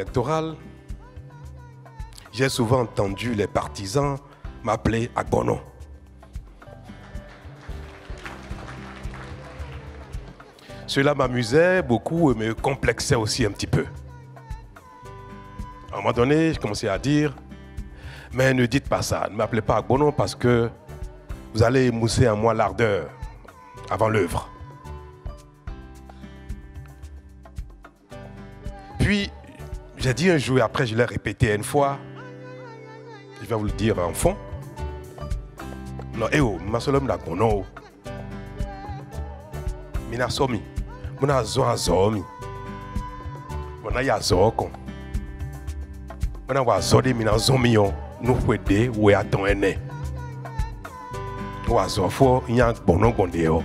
électorale, j'ai souvent entendu les partisans m'appeler Agbono. Cela m'amusait beaucoup et me complexait aussi un petit peu. À un moment donné, je commençais à dire, mais ne dites pas ça, ne m'appelez pas Agbono parce que vous allez émousser en moi l'ardeur avant l'œuvre. Puis, j'ai dit un jour, et après je l'ai répété une fois, je vais vous le dire en fond. Non, ma solom la gono. Mina somi. Muna zo azomi. Muna ya zoko. Muna wa zodi mina zomi yo. Nou fwede we aton ene. Wa zofo yan bono gonde yo.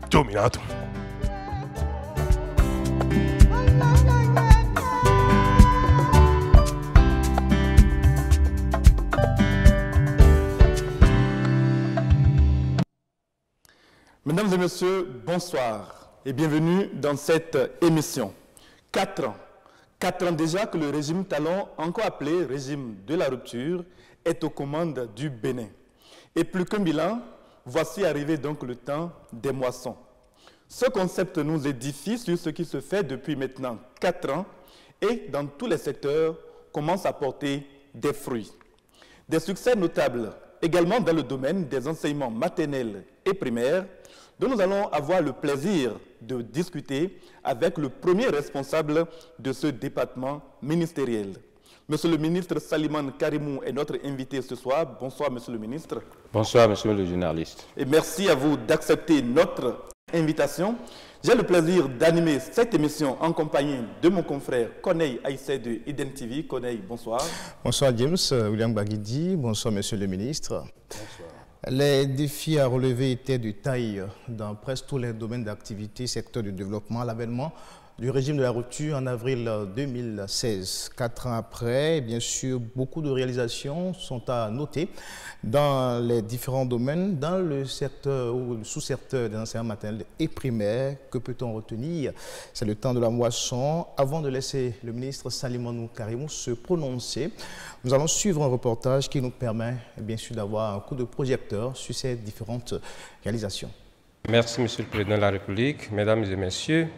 Jo mina to. Mesdames et messieurs, bonsoir et bienvenue dans cette émission. 4 ans. 4 ans déjà que le régime Talon, encore appelé régime de la rupture, est aux commandes du Bénin. Et plus qu'un bilan, voici arrivé donc le temps des moissons. Ce concept nous édifie sur ce qui se fait depuis maintenant 4 ans et dans tous les secteurs commence à porter des fruits. Des succès notables également dans le domaine des enseignements maternels et primaires, dont nous allons avoir le plaisir de discuter avec le premier responsable de ce département ministériel. Monsieur le ministre Salimane Karimou est notre invité ce soir. Bonsoir, monsieur le ministre. Bonsoir, monsieur le journaliste. Et merci à vous d'accepter notre invitation. J'ai le plaisir d'animer cette émission en compagnie de mon confrère Koneï Aïssé de Eden TV. Koneï, bonsoir. Bonsoir James, William Baguidi. Bonsoir, monsieur le ministre. Bonsoir. Les défis à relever étaient de taille dans presque tous les domaines d'activité, secteur du développement, l'avènement du régime de la rupture en avril 2016. 4 ans après, bien sûr, beaucoup de réalisations sont à noter dans les différents domaines, dans le secteur ou le sous-secteur des enseignements maternels et primaires. Que peut-on retenir? C'est le temps de la moisson. Avant de laisser le ministre Salimane Karimou se prononcer, nous allons suivre un reportage qui nous permet, bien sûr, d'avoir un coup de projecteur sur ces différentes réalisations. Merci, monsieur le président de la République, mesdames et messieurs.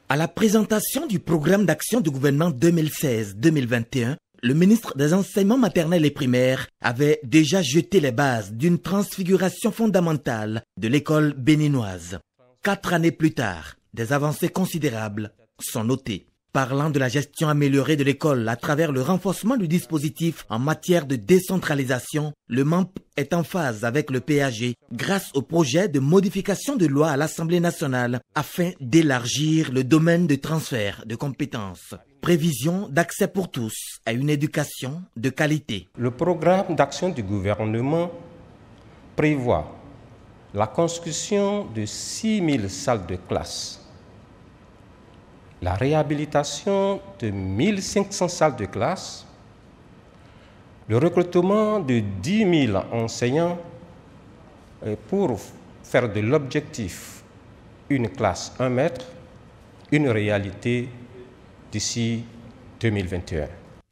À la présentation du programme d'action du gouvernement 2016-2021, le ministre des Enseignements maternels et primaires avait déjà jeté les bases d'une transfiguration fondamentale de l'école béninoise. 4 années plus tard, des avancées considérables sont notées. Parlant de la gestion améliorée de l'école à travers le renforcement du dispositif en matière de décentralisation, le MAMP est en phase avec le PAG grâce au projet de modification de loi à l'Assemblée nationale afin d'élargir le domaine de transfert de compétences. Prévision d'accès pour tous à une éducation de qualité. Le programme d'action du gouvernement prévoit la construction de 6000 salles de classe, la réhabilitation de 1500 salles de classe, le recrutement de 10 000 enseignants pour faire de l'objectif une classe 1 mètre, une réalité d'ici 2021.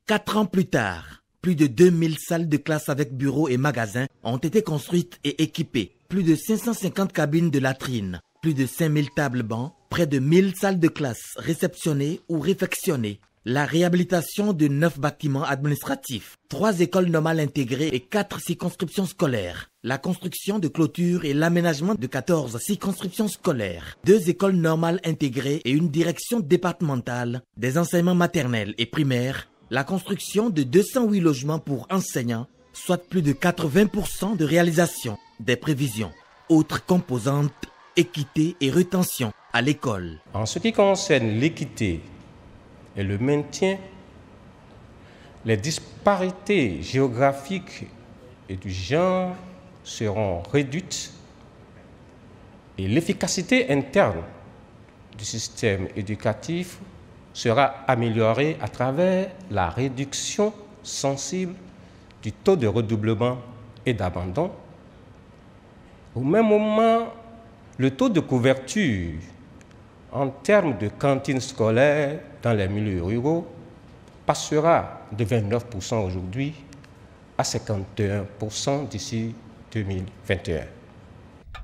4 ans plus tard, plus de 2000 salles de classe avec bureaux et magasins ont été construites et équipées, plus de 550 cabines de latrines, plus de 5000 tables bancs, près de 1000 salles de classe réceptionnées ou réfectionnées, la réhabilitation de 9 bâtiments administratifs, 3 écoles normales intégrées et 4 circonscriptions scolaires, la construction de clôtures et l'aménagement de 14 circonscriptions scolaires, 2 écoles normales intégrées et une direction départementale des enseignements maternels et primaires, la construction de 208 logements pour enseignants, soit plus de 80% de réalisation des prévisions. Autres composantes, équité et rétention à l'école. En ce qui concerne l'équité et le maintien, les disparités géographiques et du genre seront réduites et l'efficacité interne du système éducatif sera améliorée à travers la réduction sensible du taux de redoublement et d'abandon. Au même moment, le taux de couverture en termes de cantines scolaires dans les milieux ruraux, passera de 29% aujourd'hui à 51% d'ici 2021.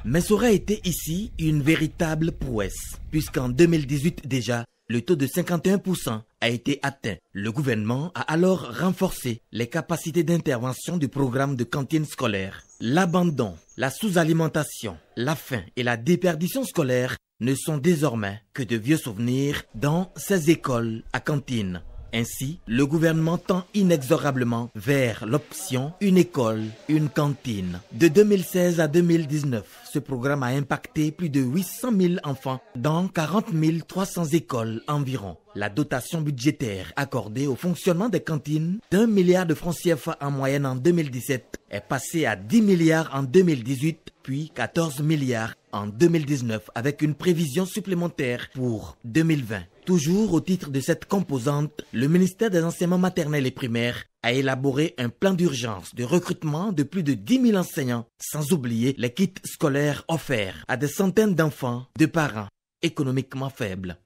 Mais ça aurait été ici une véritable prouesse, puisqu'en 2018 déjà, le taux de 51% a été atteint. Le gouvernement a alors renforcé les capacités d'intervention du programme de cantine scolaire. L'abandon, la sous-alimentation, la faim et la déperdition scolaire ne sont désormais que de vieux souvenirs dans ces écoles à cantine. Ainsi, le gouvernement tend inexorablement vers l'option une école, une cantine. De 2016 à 2019, ce programme a impacté plus de 800 000 enfants dans 40 300 écoles environ. La dotation budgétaire accordée au fonctionnement des cantines d'1 milliard de francs CFA en moyenne en 2017 est passée à 10 milliards en 2018, puis 14 milliards en 2019 avec une prévision supplémentaire pour 2020. Toujours au titre de cette composante, le ministère des Enseignements maternels et primaires a élaboré un plan d'urgence de recrutement de plus de 10 000 enseignants, sans oublier les kits scolaires offerts à des centaines d'enfants de parents économiquement faibles.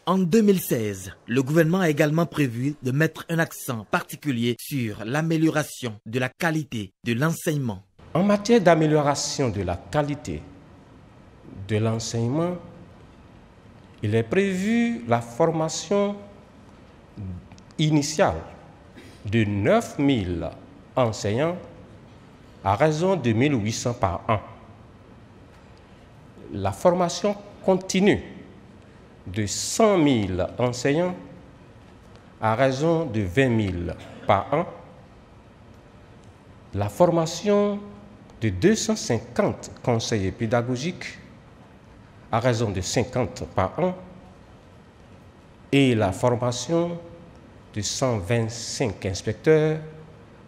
En 2016, le gouvernement a également prévu de mettre un accent particulier sur l'amélioration de la qualité de l'enseignement. En matière d'amélioration de la qualité de l'enseignement, il est prévu la formation initiale de 9 000 enseignants à raison de 1 800 par an. La formation continue de 100 000 enseignants à raison de 20 000 par an. La formation de 250 conseillers pédagogiques à raison de 50 par an et la formation de 125 inspecteurs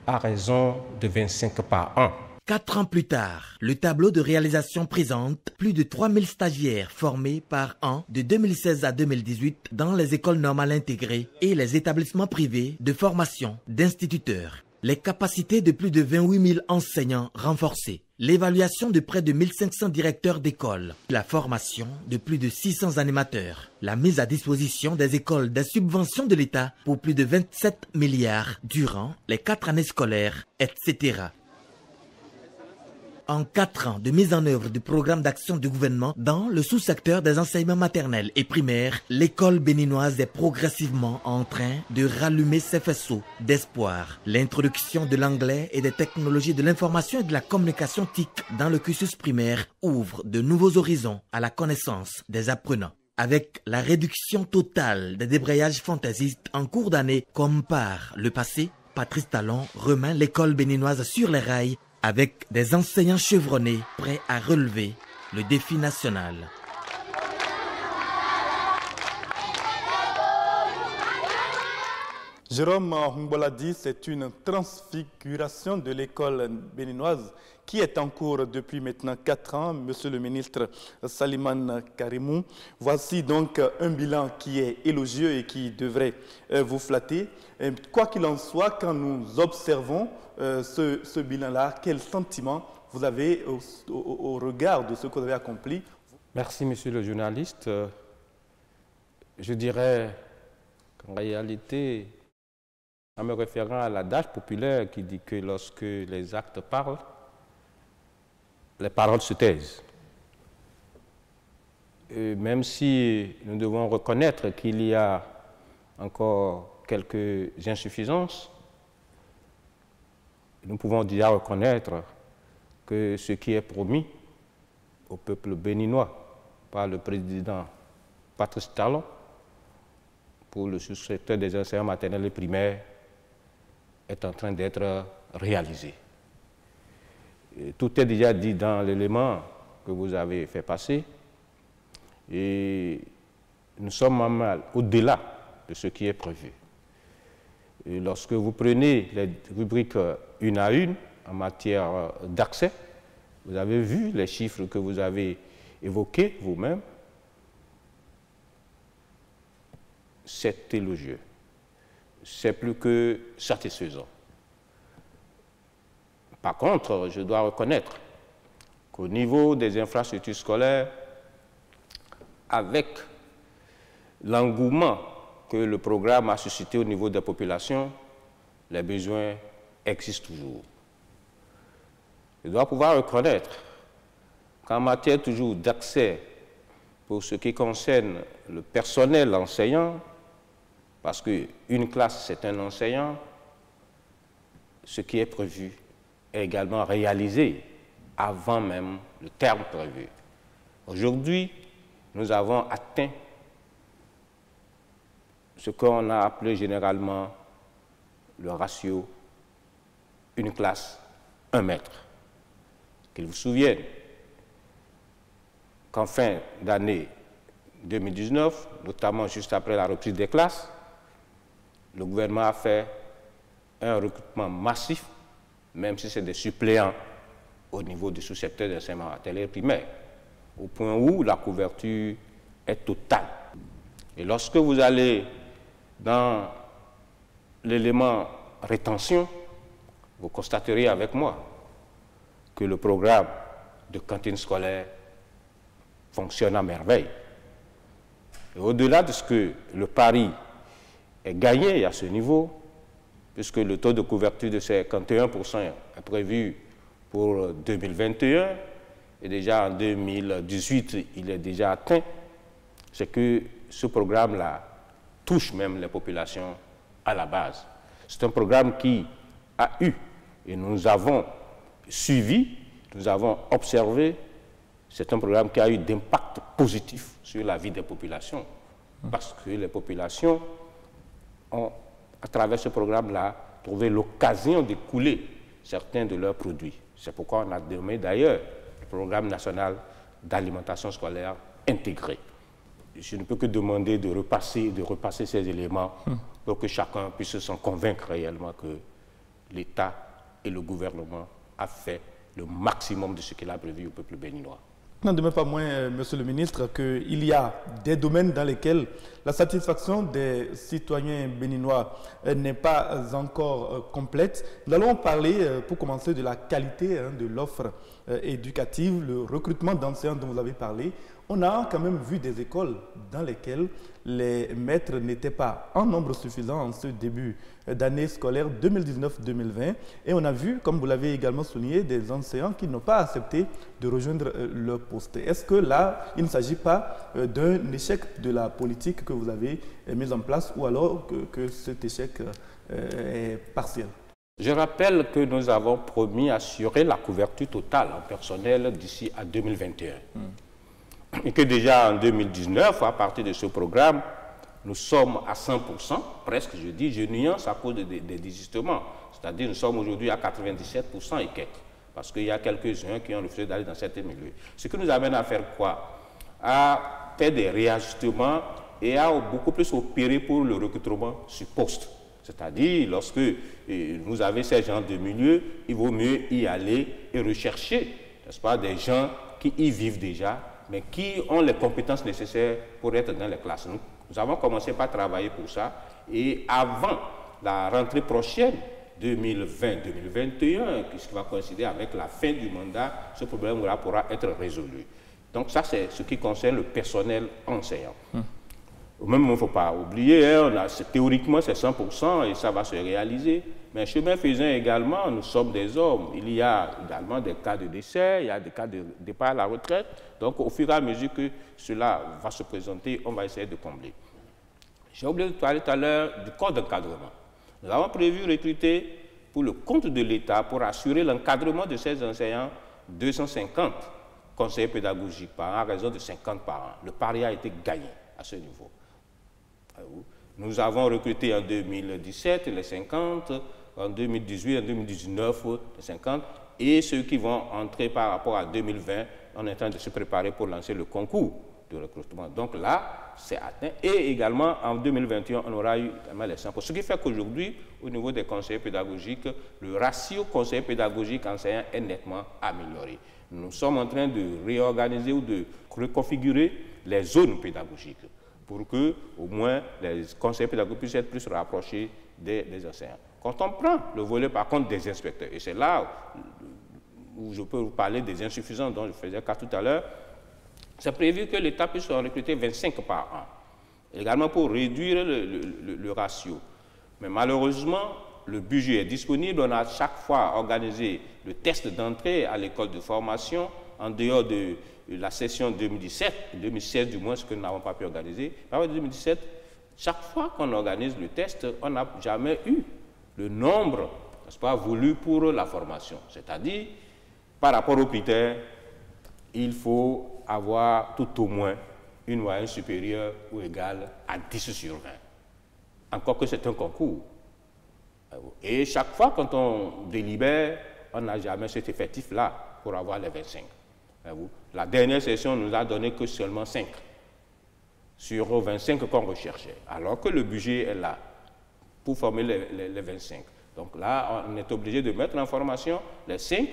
à raison de 25 par an. 4 ans plus tard, le tableau de réalisation présente plus de 3 000 stagiaires formés par an de 2016 à 2018 dans les écoles normales intégrées et les établissements privés de formation d'instituteurs. Les capacités de plus de 28 000 enseignants renforcées, l'évaluation de près de 1500 directeurs d'école, la formation de plus de 600 animateurs, la mise à disposition des écoles des subventions de l'État pour plus de 27 milliards durant les 4 années scolaires, etc. En 4 ans de mise en œuvre du programme d'action du gouvernement dans le sous-secteur des enseignements maternels et primaires, l'école béninoise est progressivement en train de rallumer ses faisceaux d'espoir. L'introduction de l'anglais et des technologies de l'information et de la communication TIC dans le cursus primaire ouvre de nouveaux horizons à la connaissance des apprenants. Avec la réduction totale des débrayages fantaisistes en cours d'année comme par le passé, Patrice Talon remet l'école béninoise sur les rails avec des enseignants chevronnés prêts à relever le défi national. Jérôme Humboladi, c'est une transfiguration de l'école béninoise qui est en cours depuis maintenant 4 ans. Monsieur le ministre Salimane Karimou, voici donc un bilan qui est élogieux et qui devrait vous flatter. Quoi qu'il en soit, quand nous observons ce bilan-là, quel sentiment vous avez au regard de ce que vous avez accompli? Merci, monsieur le journaliste. Je dirais qu'en réalité, en me référant à l'adage populaire qui dit que lorsque les actes parlent, les paroles se taisent. Et même si nous devons reconnaître qu'il y a encore quelques insuffisances, nous pouvons déjà reconnaître que ce qui est promis au peuple béninois par le président Patrice Talon pour le sous-secteur des enseignements maternels et primaires est en train d'être réalisé. Et tout est déjà dit dans l'élément que vous avez fait passer et nous sommes même au-delà de ce qui est prévu. Et lorsque vous prenez les rubriques une à une en matière d'accès, vous avez vu les chiffres que vous avez évoqués vous-même. C'est élogieux. C'est plus que satisfaisant. Par contre, je dois reconnaître qu'au niveau des infrastructures scolaires, avec l'engouement que le programme a suscité au niveau des populations, les besoins existent toujours. Je dois pouvoir reconnaître qu'en matière toujours d'accès pour ce qui concerne le personnel enseignant, parce qu'une classe, c'est un enseignant, ce qui est prévu est également réalisé avant même le terme prévu. Aujourd'hui, nous avons atteint ce qu'on a appelé généralement le ratio une classe, 1 mètre. Qu'il vous souvienne qu'en fin d'année 2019, notamment juste après la reprise des classes, le gouvernement a fait un recrutement massif, même si c'est des suppléants au niveau du sous-secteur d'enseignement maternel primaire, au point où la couverture est totale. Et lorsque vous allez dans l'élément rétention, vous constaterez avec moi que le programme de cantine scolaire fonctionne à merveille. Et au-delà de ce que le pari est gagné à ce niveau, puisque le taux de couverture de ces 51% est prévu pour 2021, et déjà en 2018, il est déjà atteint, c'est que ce programme-là touche même les populations à la base. C'est un programme qui a eu, et nous avons suivi, nous avons observé, c'est un programme qui a eu d'impact positif sur la vie des populations, parce que les populations ont, à travers ce programme-là, trouvé l'occasion d'écouler certains de leurs produits. C'est pourquoi on a nommé d'ailleurs le programme national d'alimentation scolaire intégré. Je ne peux que demander de repasser ces éléments pour que chacun puisse s'en convaincre réellement que l'État et le gouvernement a fait le maximum de ce qu'il a prévu au peuple béninois. N'en demeure pas moins, Monsieur le ministre, qu'il y a des domaines dans lesquels la satisfaction des citoyens béninois n'est pas encore complète. Nous allons parler, pour commencer, de la qualité de l'offre éducative, le recrutement d'enseignants dont vous avez parlé. On a quand même vu des écoles dans lesquelles les maîtres n'étaient pas en nombre suffisant en ce début d'année scolaire 2019-2020. Et on a vu, comme vous l'avez également souligné, des enseignants qui n'ont pas accepté de rejoindre leur poste. Est-ce que là, il ne s'agit pas d'un échec de la politique que vous avez mise en place, ou alors que cet échec est partiel? Je rappelle que nous avons promis d'assurer la couverture totale en personnel d'ici à 2021. Et que déjà en 2019, à partir de ce programme, nous sommes à 100%, presque, je dis, je nuance à cause des désistements. C'est-à-dire nous sommes aujourd'hui à 97% et quelques, parce qu'il y a quelques-uns qui ont refusé d'aller dans certains milieux. Ce qui nous amène à faire quoi? À faire des réajustements et à beaucoup plus opérer pour le recrutement sur poste. C'est-à-dire, lorsque vous avez ces gens de milieu, il vaut mieux y aller et rechercher, n'est-ce pas, des gens qui y vivent déjà, mais qui ont les compétences nécessaires pour être dans les classes. Nous avons commencé par travailler pour ça, et avant la rentrée prochaine, 2020-2021, qui va coïncider avec la fin du mandat, ce problème-là pourra être résolu. Donc ça, c'est ce qui concerne le personnel enseignant. Même, il ne faut pas oublier, théoriquement, c'est 100% et ça va se réaliser. Mais chemin faisant également, nous sommes des hommes. Il y a également des cas de décès, il y a des cas de départ à la retraite. Donc, au fur et à mesure que cela va se présenter, on va essayer de combler. J'ai oublié de parler tout à l'heure du corps d'encadrement. Nous avons prévu recruter pour le compte de l'État, pour assurer l'encadrement de ces enseignants, 250 conseillers pédagogiques par an, à raison de 50 par an. Le pari a été gagné à ce niveau. Nous avons recruté en 2017 les 50, en 2018, en 2019 les 50, et ceux qui vont entrer par rapport à 2020, on est en train de se préparer pour lancer le concours de recrutement. Donc là, c'est atteint. Et également, en 2021, on aura eu les 100. Ce qui fait qu'aujourd'hui, au niveau des conseillers pédagogiques, le ratio conseiller pédagogique enseignant est nettement amélioré. Nous sommes en train de réorganiser ou de reconfigurer les zones pédagogiques, pour que, au moins, les conseillers pédagogiques puissent être plus rapprochés des enseignants. Quand on prend le volet, par contre, des inspecteurs, et c'est là où où je peux vous parler des insuffisances dont je faisais cas tout à l'heure, c'est prévu que l'État puisse en recruter 25 par an, également pour réduire le ratio. Mais malheureusement, le budget est disponible. On a chaque fois organisé le test d'entrée à l'école de formation en dehors de la session 2017, 2016 du moins, ce que nous n'avons pas pu organiser. En 2017, chaque fois qu'on organise le test, on n'a jamais eu le nombre, n'est-ce pas, voulu pour la formation. C'est-à-dire, par rapport aux critères, il faut avoir tout au moins une moyenne supérieure ou égale à 10 sur 20. Encore que c'est un concours. Et chaque fois, quand on délibère, on n'a jamais cet effectif-là pour avoir les 25. La dernière session nous a donné que seulement 5 sur 25 qu'on recherchait, alors que le budget est là pour former les 25. Donc là, on est obligé de mettre en formation les 5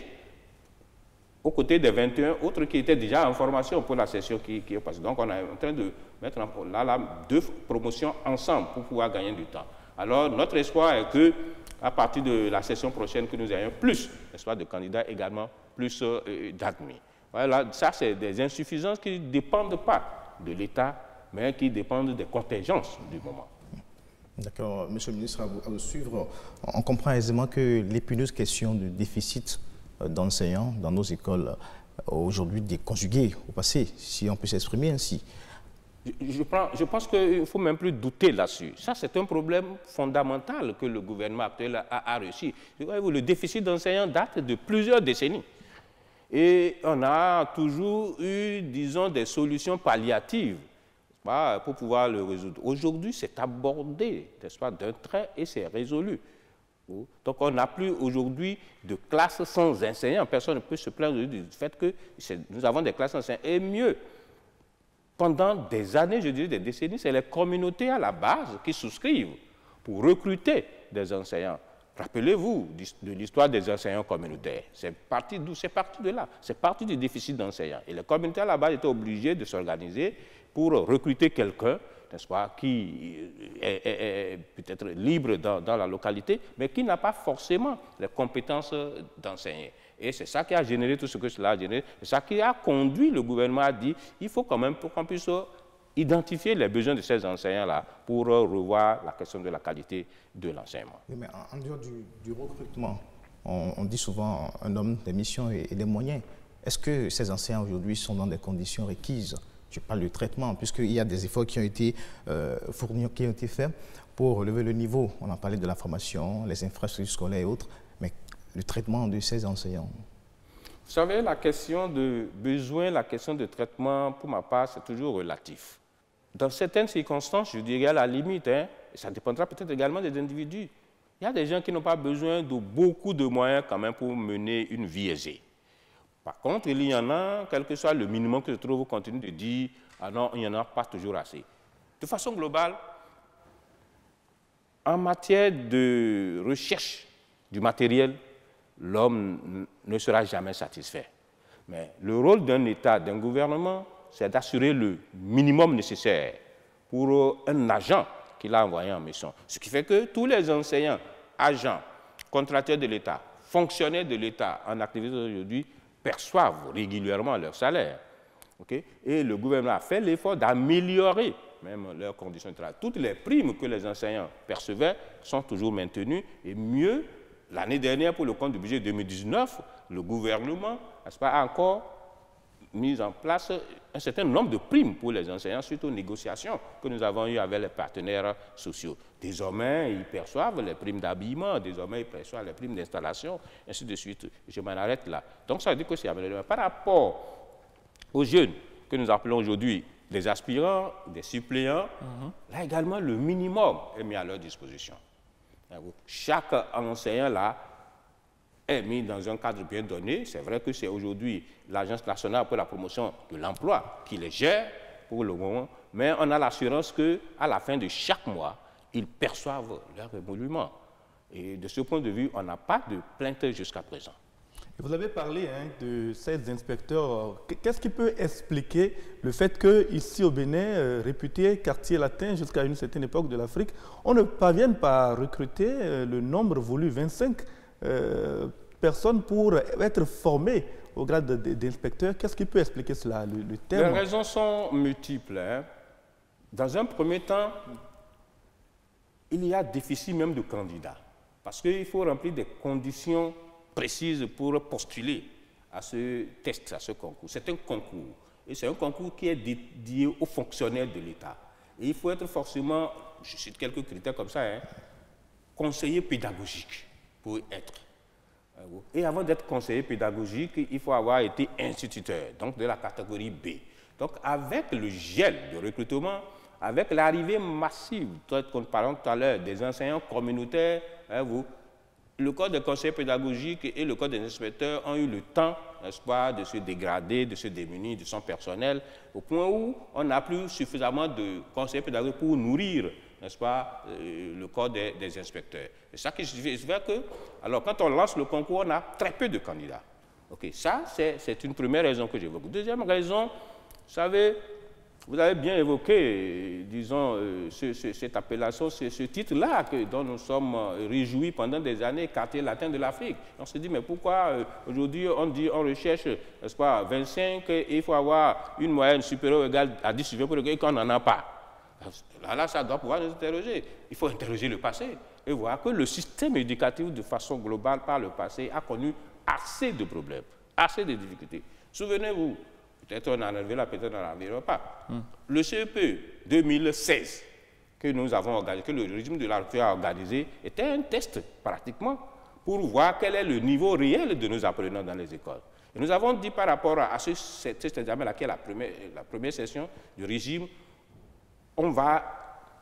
aux côtés des 21 autres qui étaient déjà en formation pour la session qui est passée. Donc on est en train de mettre là 2 promotions ensemble pour pouvoir gagner du temps. Alors notre espoir est que à partir de la session prochaine que nous ayons plus, n'est-ce pas, de candidats également, plus d'admis. Voilà, ça c'est des insuffisances qui ne dépendent pas de l'État, mais qui dépendent des contingences du moment. D'accord. Monsieur le ministre, à vous suivre, on comprend aisément que l'épineuse question du déficit d'enseignants dans nos écoles aujourd'hui déconjuguée au passé, si on peut s'exprimer ainsi. Je pense qu'il ne faut même plus douter là-dessus. Ça, c'est un problème fondamental que le gouvernement actuel a réussi. Le déficit d'enseignants date de plusieurs décennies. Et on a toujours eu, disons, des solutions palliatives pour pouvoir le résoudre. Aujourd'hui, c'est abordé, n'est-ce pas, d'un trait et c'est résolu. Donc, on n'a plus aujourd'hui de classes sans enseignants. Personne ne peut se plaindre du fait que nous avons des classes sans enseignants. Et mieux, pendant des années, je dirais des décennies, c'est les communautés à la base qui souscrivent pour recruter des enseignants. Rappelez-vous de l'histoire des enseignants communautaires. C'est parti d'où? C'est parti de là. C'est parti du déficit d'enseignants. Et les communautés à la base étaient obligées de s'organiser pour recruter quelqu'un, n'est-ce pas, qui est peut-être libre dans la localité, mais qui n'a pas forcément les compétences d'enseigner. Et c'est ça qui a généré tout ce que cela a généré. C'est ça qui a conduit le gouvernement à dire il faut quand même pour qu'on puisse identifier les besoins de ces enseignants-là pour revoir la question de la qualité de l'enseignement. Oui, mais en dehors du recrutement, on dit souvent un homme, des missions et des moyens. Est-ce que ces enseignants aujourd'hui sont dans des conditions requises? Je parle du traitement, puisqu'il y a des efforts qui ont été fournis, qui ont été faits pour relever le niveau. On a parlé de la formation, les infrastructures scolaires et autres, mais le traitement de ces enseignants. Vous savez, la question de besoin, la question de traitement, pour ma part, c'est toujours relatif. Dans certaines circonstances, je dirais à la limite, et ça dépendra peut-être également des individus. Il y a des gens qui n'ont pas besoin de beaucoup de moyens quand même pour mener une vie aisée. Par contre, il y en a, quel que soit le minimum que je trouve, continue de dire « Ah non, il n'y en a pas toujours assez ». De façon globale, en matière de recherche du matériel, l'homme ne sera jamais satisfait. Mais le rôle d'un État, d'un gouvernement, c'est d'assurer le minimum nécessaire pour un agent qu'il a envoyé en mission. Ce qui fait que tous les enseignants, agents, contracteurs de l'État, fonctionnaires de l'État en activité aujourd'hui perçoivent régulièrement leur salaire. Okay? Et le gouvernement a fait l'effort d'améliorer même leurs conditions de travail. Toutes les primes que les enseignants percevaient sont toujours maintenues et mieux, l'année dernière, pour le compte du budget 2019, le gouvernement a encore mis en place un certain nombre de primes pour les enseignants suite aux négociations que nous avons eues avec les partenaires sociaux. Désormais, ils perçoivent les primes d'habillement, désormais, ils perçoivent les primes d'installation, ainsi de suite. Je m'en arrête là. Donc, ça veut dire que c'est amélioré. Par rapport aux jeunes que nous appelons aujourd'hui des aspirants, des suppléants, là également, le minimum est mis à leur disposition. Chaque enseignant là est mis dans un cadre bien donné. C'est vrai que c'est aujourd'hui l'Agence nationale pour la promotion de l'emploi qui les gère pour le moment, mais on a l'assurance qu'à la fin de chaque mois, ils perçoivent leur émolument. Et de ce point de vue, on n'a pas de plainte jusqu'à présent. Vous avez parlé de ces inspecteurs. Qu'est-ce qui peut expliquer le fait qu'ici au Bénin, réputé quartier latin jusqu'à une certaine époque de l'Afrique, on ne parvienne pas à recruter le nombre voulu, 25 personnes pour être formées au grade d'inspecteur. Qu'est-ce qui peut expliquer cela, le terme? Les raisons sont multiples. Hein. Dans un premier temps, il y a déficit même de candidats. Parce qu'il faut remplir des conditions précises pour postuler à ce test, à ce concours. C'est un concours. Et c'est un concours qui est dédié aux fonctionnaires de l'État. Et il faut être forcément, je cite quelques critères comme ça, hein, conseiller pédagogique pour être. Et avant d'être conseiller pédagogique, il faut avoir été instituteur, donc de la catégorie B. Donc avec le gel de recrutement, avec l'arrivée massive, comme parlons tout à l'heure, des enseignants communautaires, hein, le corps des conseillers pédagogiques et le corps des inspecteurs ont eu le temps, n'est-ce pas, de se dégrader, de se démunir de son personnel, au point où on n'a plus suffisamment de conseillers pédagogiques pour nourrir, n'est-ce pas, le corps des inspecteurs. Et ça qui fait que, alors quand on lance le concours, on a très peu de candidats. Ok, ça, c'est une première raison que j'évoque. Deuxième raison, vous savez, vous avez bien évoqué, disons, cette appellation, ce titre-là dont nous sommes réjouis pendant des années, quartier latin de l'Afrique. On se dit, mais pourquoi aujourd'hui on recherche, n'est-ce pas, 25 et il faut avoir une moyenne supérieure ou égale à 10 pour et qu'on n'en a pas. Là, ça doit pouvoir nous interroger. Il faut interroger le passé et voir que le système éducatif, de façon globale, par le passé, a connu assez de problèmes, assez de difficultés. Souvenez-vous, peut-être on en a enlevé là, peut-être on n'en enlevera pas. Le CEP 2016 que nous avons organisé, que le régime de la rupture a organisé, était un test pratiquement pour voir quel est le niveau réel de nos apprenants dans les écoles. Et nous avons dit par rapport à cet examen-là, qui est la première session du régime, on va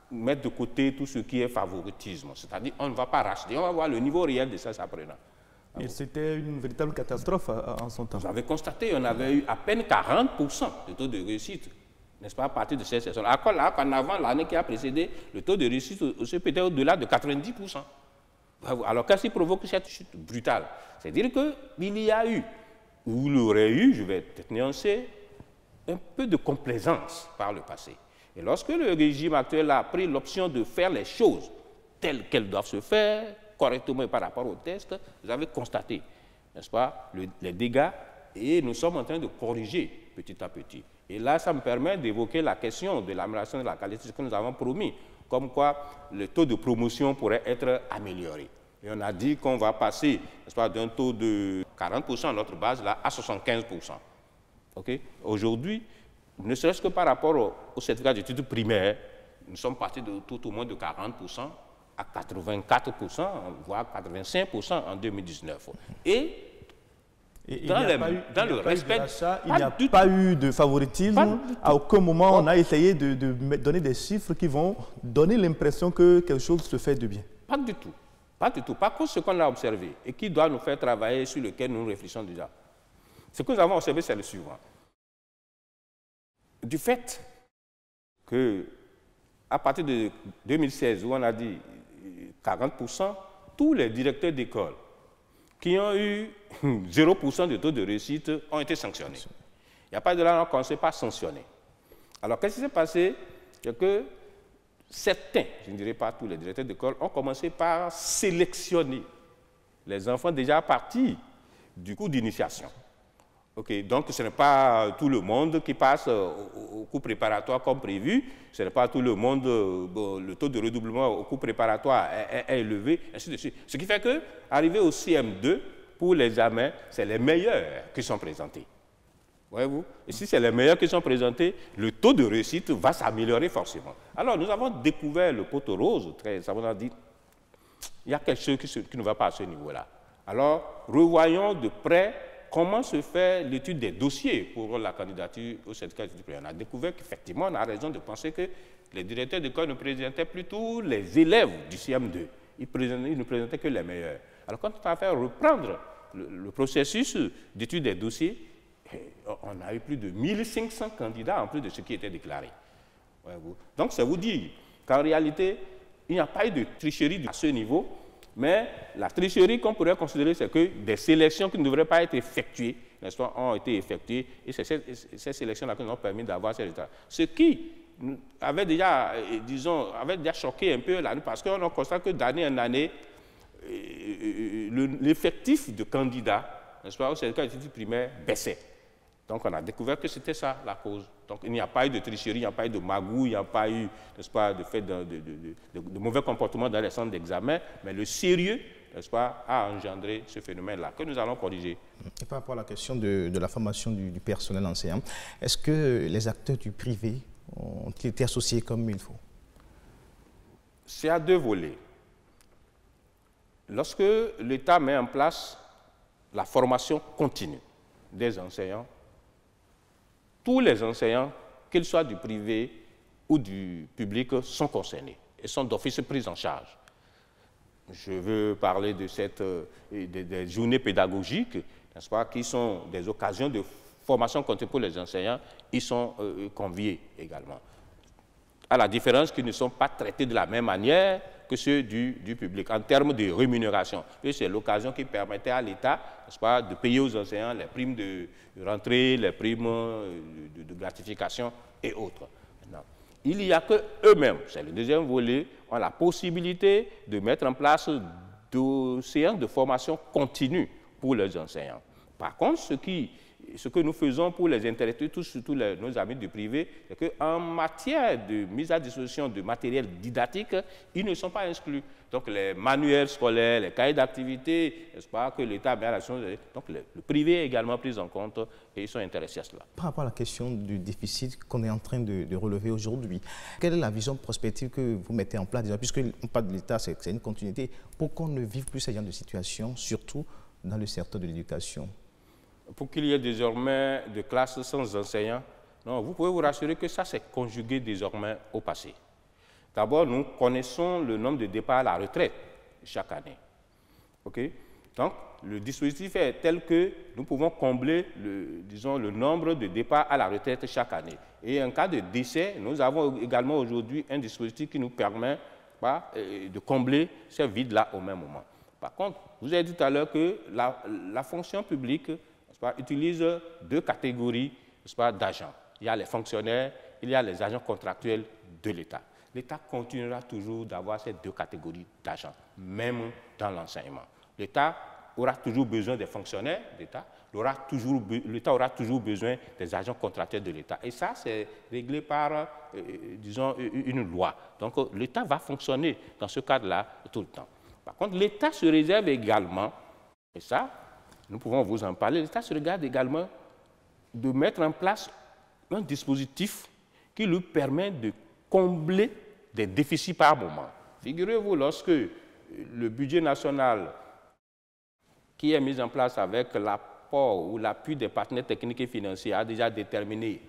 mettre de côté tout ce qui est favoritisme, c'est-à-dire on ne va pas racheter, on va voir le niveau réel de ces apprenants. Et c'était une véritable catastrophe en son temps. Vous avez constaté, on avait eu à peine 40% de taux de réussite, n'est-ce pas, à partir de cette session. Alors qu'en avant, l'année qui a précédé, le taux de réussite aussi peut être au-delà de 90%. Alors qu'est-ce qui provoque cette chute brutale? C'est-à-dire qu'il y a eu, ou il y aurait eu, je vais peut-être nuancer, un peu de complaisance par le passé. Et lorsque le régime actuel a pris l'option de faire les choses telles qu'elles doivent se faire, correctement par rapport au test, vous avez constaté, n'est-ce pas, les dégâts, et nous sommes en train de corriger petit à petit. Et là, ça me permet d'évoquer la question de l'amélioration de la qualité, ce que nous avons promis, comme quoi le taux de promotion pourrait être amélioré. Et on a dit qu'on va passer, n'est-ce pas, d'un taux de 40% à notre base, là, à 75%. Okay? Aujourd'hui, ne serait-ce que par rapport au certificat d'études primaires, nous sommes partis de tout au moins de 40% à 84%, voire 85% en 2019. Et dans le respect, il n'y a pas eu de favoritisme. À aucun moment, on a essayé de donner des chiffres qui vont donner l'impression que quelque chose se fait de bien. Pas du tout. Pas du tout. Par contre, ce qu'on a observé et qui doit nous faire travailler, sur lequel nous réfléchissons déjà, ce que nous avons observé, c'est le suivant. Du fait que, à partir de 2016, où on a dit 40%, tous les directeurs d'école qui ont eu 0% de taux de réussite ont été sanctionnés. Il n'y a pas de là qu'on ne s'est pas sanctionné. Alors, qu'est-ce qui s'est passé? C'est que certains, je ne dirais pas tous les directeurs d'école, ont commencé par sélectionner les enfants déjà partis du cours d'initiation. Okay, donc, ce n'est pas tout le monde qui passe au cours préparatoire comme prévu, ce n'est pas tout le monde, le taux de redoublement au cours préparatoire est élevé, ainsi de suite. Ce qui fait que, arrivé au CM2, pour l'examen, c'est les meilleurs qui sont présentés. Voyez-vous? Et si c'est les meilleurs qui sont présentés, le taux de réussite va s'améliorer forcément. Alors, nous avons découvert le poteau rose, ça on a dit, il y a quelque chose qui ne va pas à ce niveau-là. Alors, revoyons de près comment se fait l'étude des dossiers pour la candidature au certificat d'études primaires. On a découvert qu'effectivement, on a raison de penser que les directeurs d'école ne présentaient plutôt les élèves du CM2. Ils ne présentaient que les meilleurs. Alors, quand on a fait reprendre le processus d'étude des dossiers, on a eu plus de 1500 candidats en plus de ce qui était déclaré. Donc, ça vous dit qu'en réalité, il n'y a pas eu de tricherie à ce niveau. Mais la tricherie qu'on pourrait considérer, c'est que des sélections qui ne devraient pas être effectuées, n'est-ce pas, ont été effectuées, et c'est ces sélections-là qui nous ont permis d'avoir ces résultats. Ce qui avait déjà, disons, avait déjà choqué un peu l'année, parce qu'on constate que d'année en année, l'effectif de candidats, n'est-ce pas, au syndicat d'études primaires baissait. Donc, on a découvert que c'était ça la cause. Donc, il n'y a pas eu de tricherie, il n'y a pas eu de magouille, il n'y a pas eu, n'est-ce pas, de fait de mauvais comportements dans les centres d'examen, mais le sérieux, n'est-ce pas, a engendré ce phénomène-là, que nous allons corriger. Et par rapport à la question de la formation du personnel enseignant, est-ce que les acteurs du privé ont été associés comme il faut? C'est à deux volets. Lorsque l'État met en place la formation continue des enseignants, tous les enseignants, qu'ils soient du privé ou du public, sont concernés et sont d'office pris en charge. Je veux parler de des journées pédagogiques, n'est-ce pas, qui sont des occasions de formation continue pour les enseignants, ils sont conviés également. À la différence qu'ils ne sont pas traités de la même manière que ceux du public, en termes de rémunération. C'est l'occasion qui permettait à l'État, n'est-ce pas, de payer aux enseignants les primes de rentrée, les primes de gratification et autres. Maintenant, il n'y a qu'eux-mêmes, c'est le deuxième volet, ont la possibilité de mettre en place des séances de formation continue pour les enseignants. Par contre, ce que nous faisons pour les intéressés, surtout nos amis du privé, c'est qu'en matière de mise à disposition de matériel didactique, ils ne sont pas exclus. Donc les manuels scolaires, les cahiers d'activité, n'est-ce pas, que l'État met à la chose, donc le privé est également pris en compte et ils sont intéressés à cela. Par rapport à la question du déficit qu'on est en train de relever aujourd'hui, quelle est la vision prospective que vous mettez en place déjà, puisqu'on parle de l'État, c'est une continuité, pour qu'on ne vive plus ce genre de situation, surtout dans le secteur de l'éducation? Pour qu'il y ait désormais de classes sans enseignants, non, vous pouvez vous rassurer que ça s'est conjugué désormais au passé. D'abord, nous connaissons le nombre de départs à la retraite chaque année. Okay? Donc, le dispositif est tel que nous pouvons combler le nombre de départs à la retraite chaque année. Et en cas de décès, nous avons également aujourd'hui un dispositif qui nous permet de combler ces vides-là au même moment. Par contre, vous avez dit tout à l'heure que la fonction publique utilise deux catégories d'agents. Il y a les fonctionnaires, il y a les agents contractuels de l'État. L'État continuera toujours d'avoir ces deux catégories d'agents, même dans l'enseignement. L'État aura toujours besoin des fonctionnaires d'État, l'État aura toujours besoin des agents contractuels de l'État. Et ça, c'est réglé par, disons, une loi. Donc, l'État va fonctionner dans ce cadre-là tout le temps. Par contre, l'État se réserve également, et ça, nous pouvons vous en parler, l'État se regarde également de mettre en place un dispositif qui lui permet de combler des déficits par moment. Figurez-vous, lorsque le budget national qui est mis en place avec l'apport ou l'appui des partenaires techniques et financiers a déjà déterminé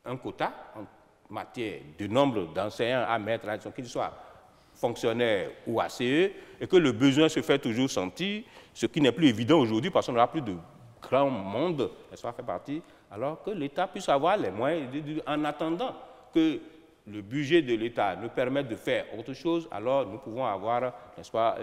un quota en matière de nombre d'enseignants à mettre à disposition, qu'ils soient fonctionnaires ou ACE, et que le besoin se fait toujours sentir, ce qui n'est plus évident aujourd'hui parce qu'on n'aura plus de grand monde, ça fait partie, alors que l'État puisse avoir les moyens, en attendant que le budget de l'État nous permette de faire autre chose, alors nous pouvons avoir, n'est-ce pas,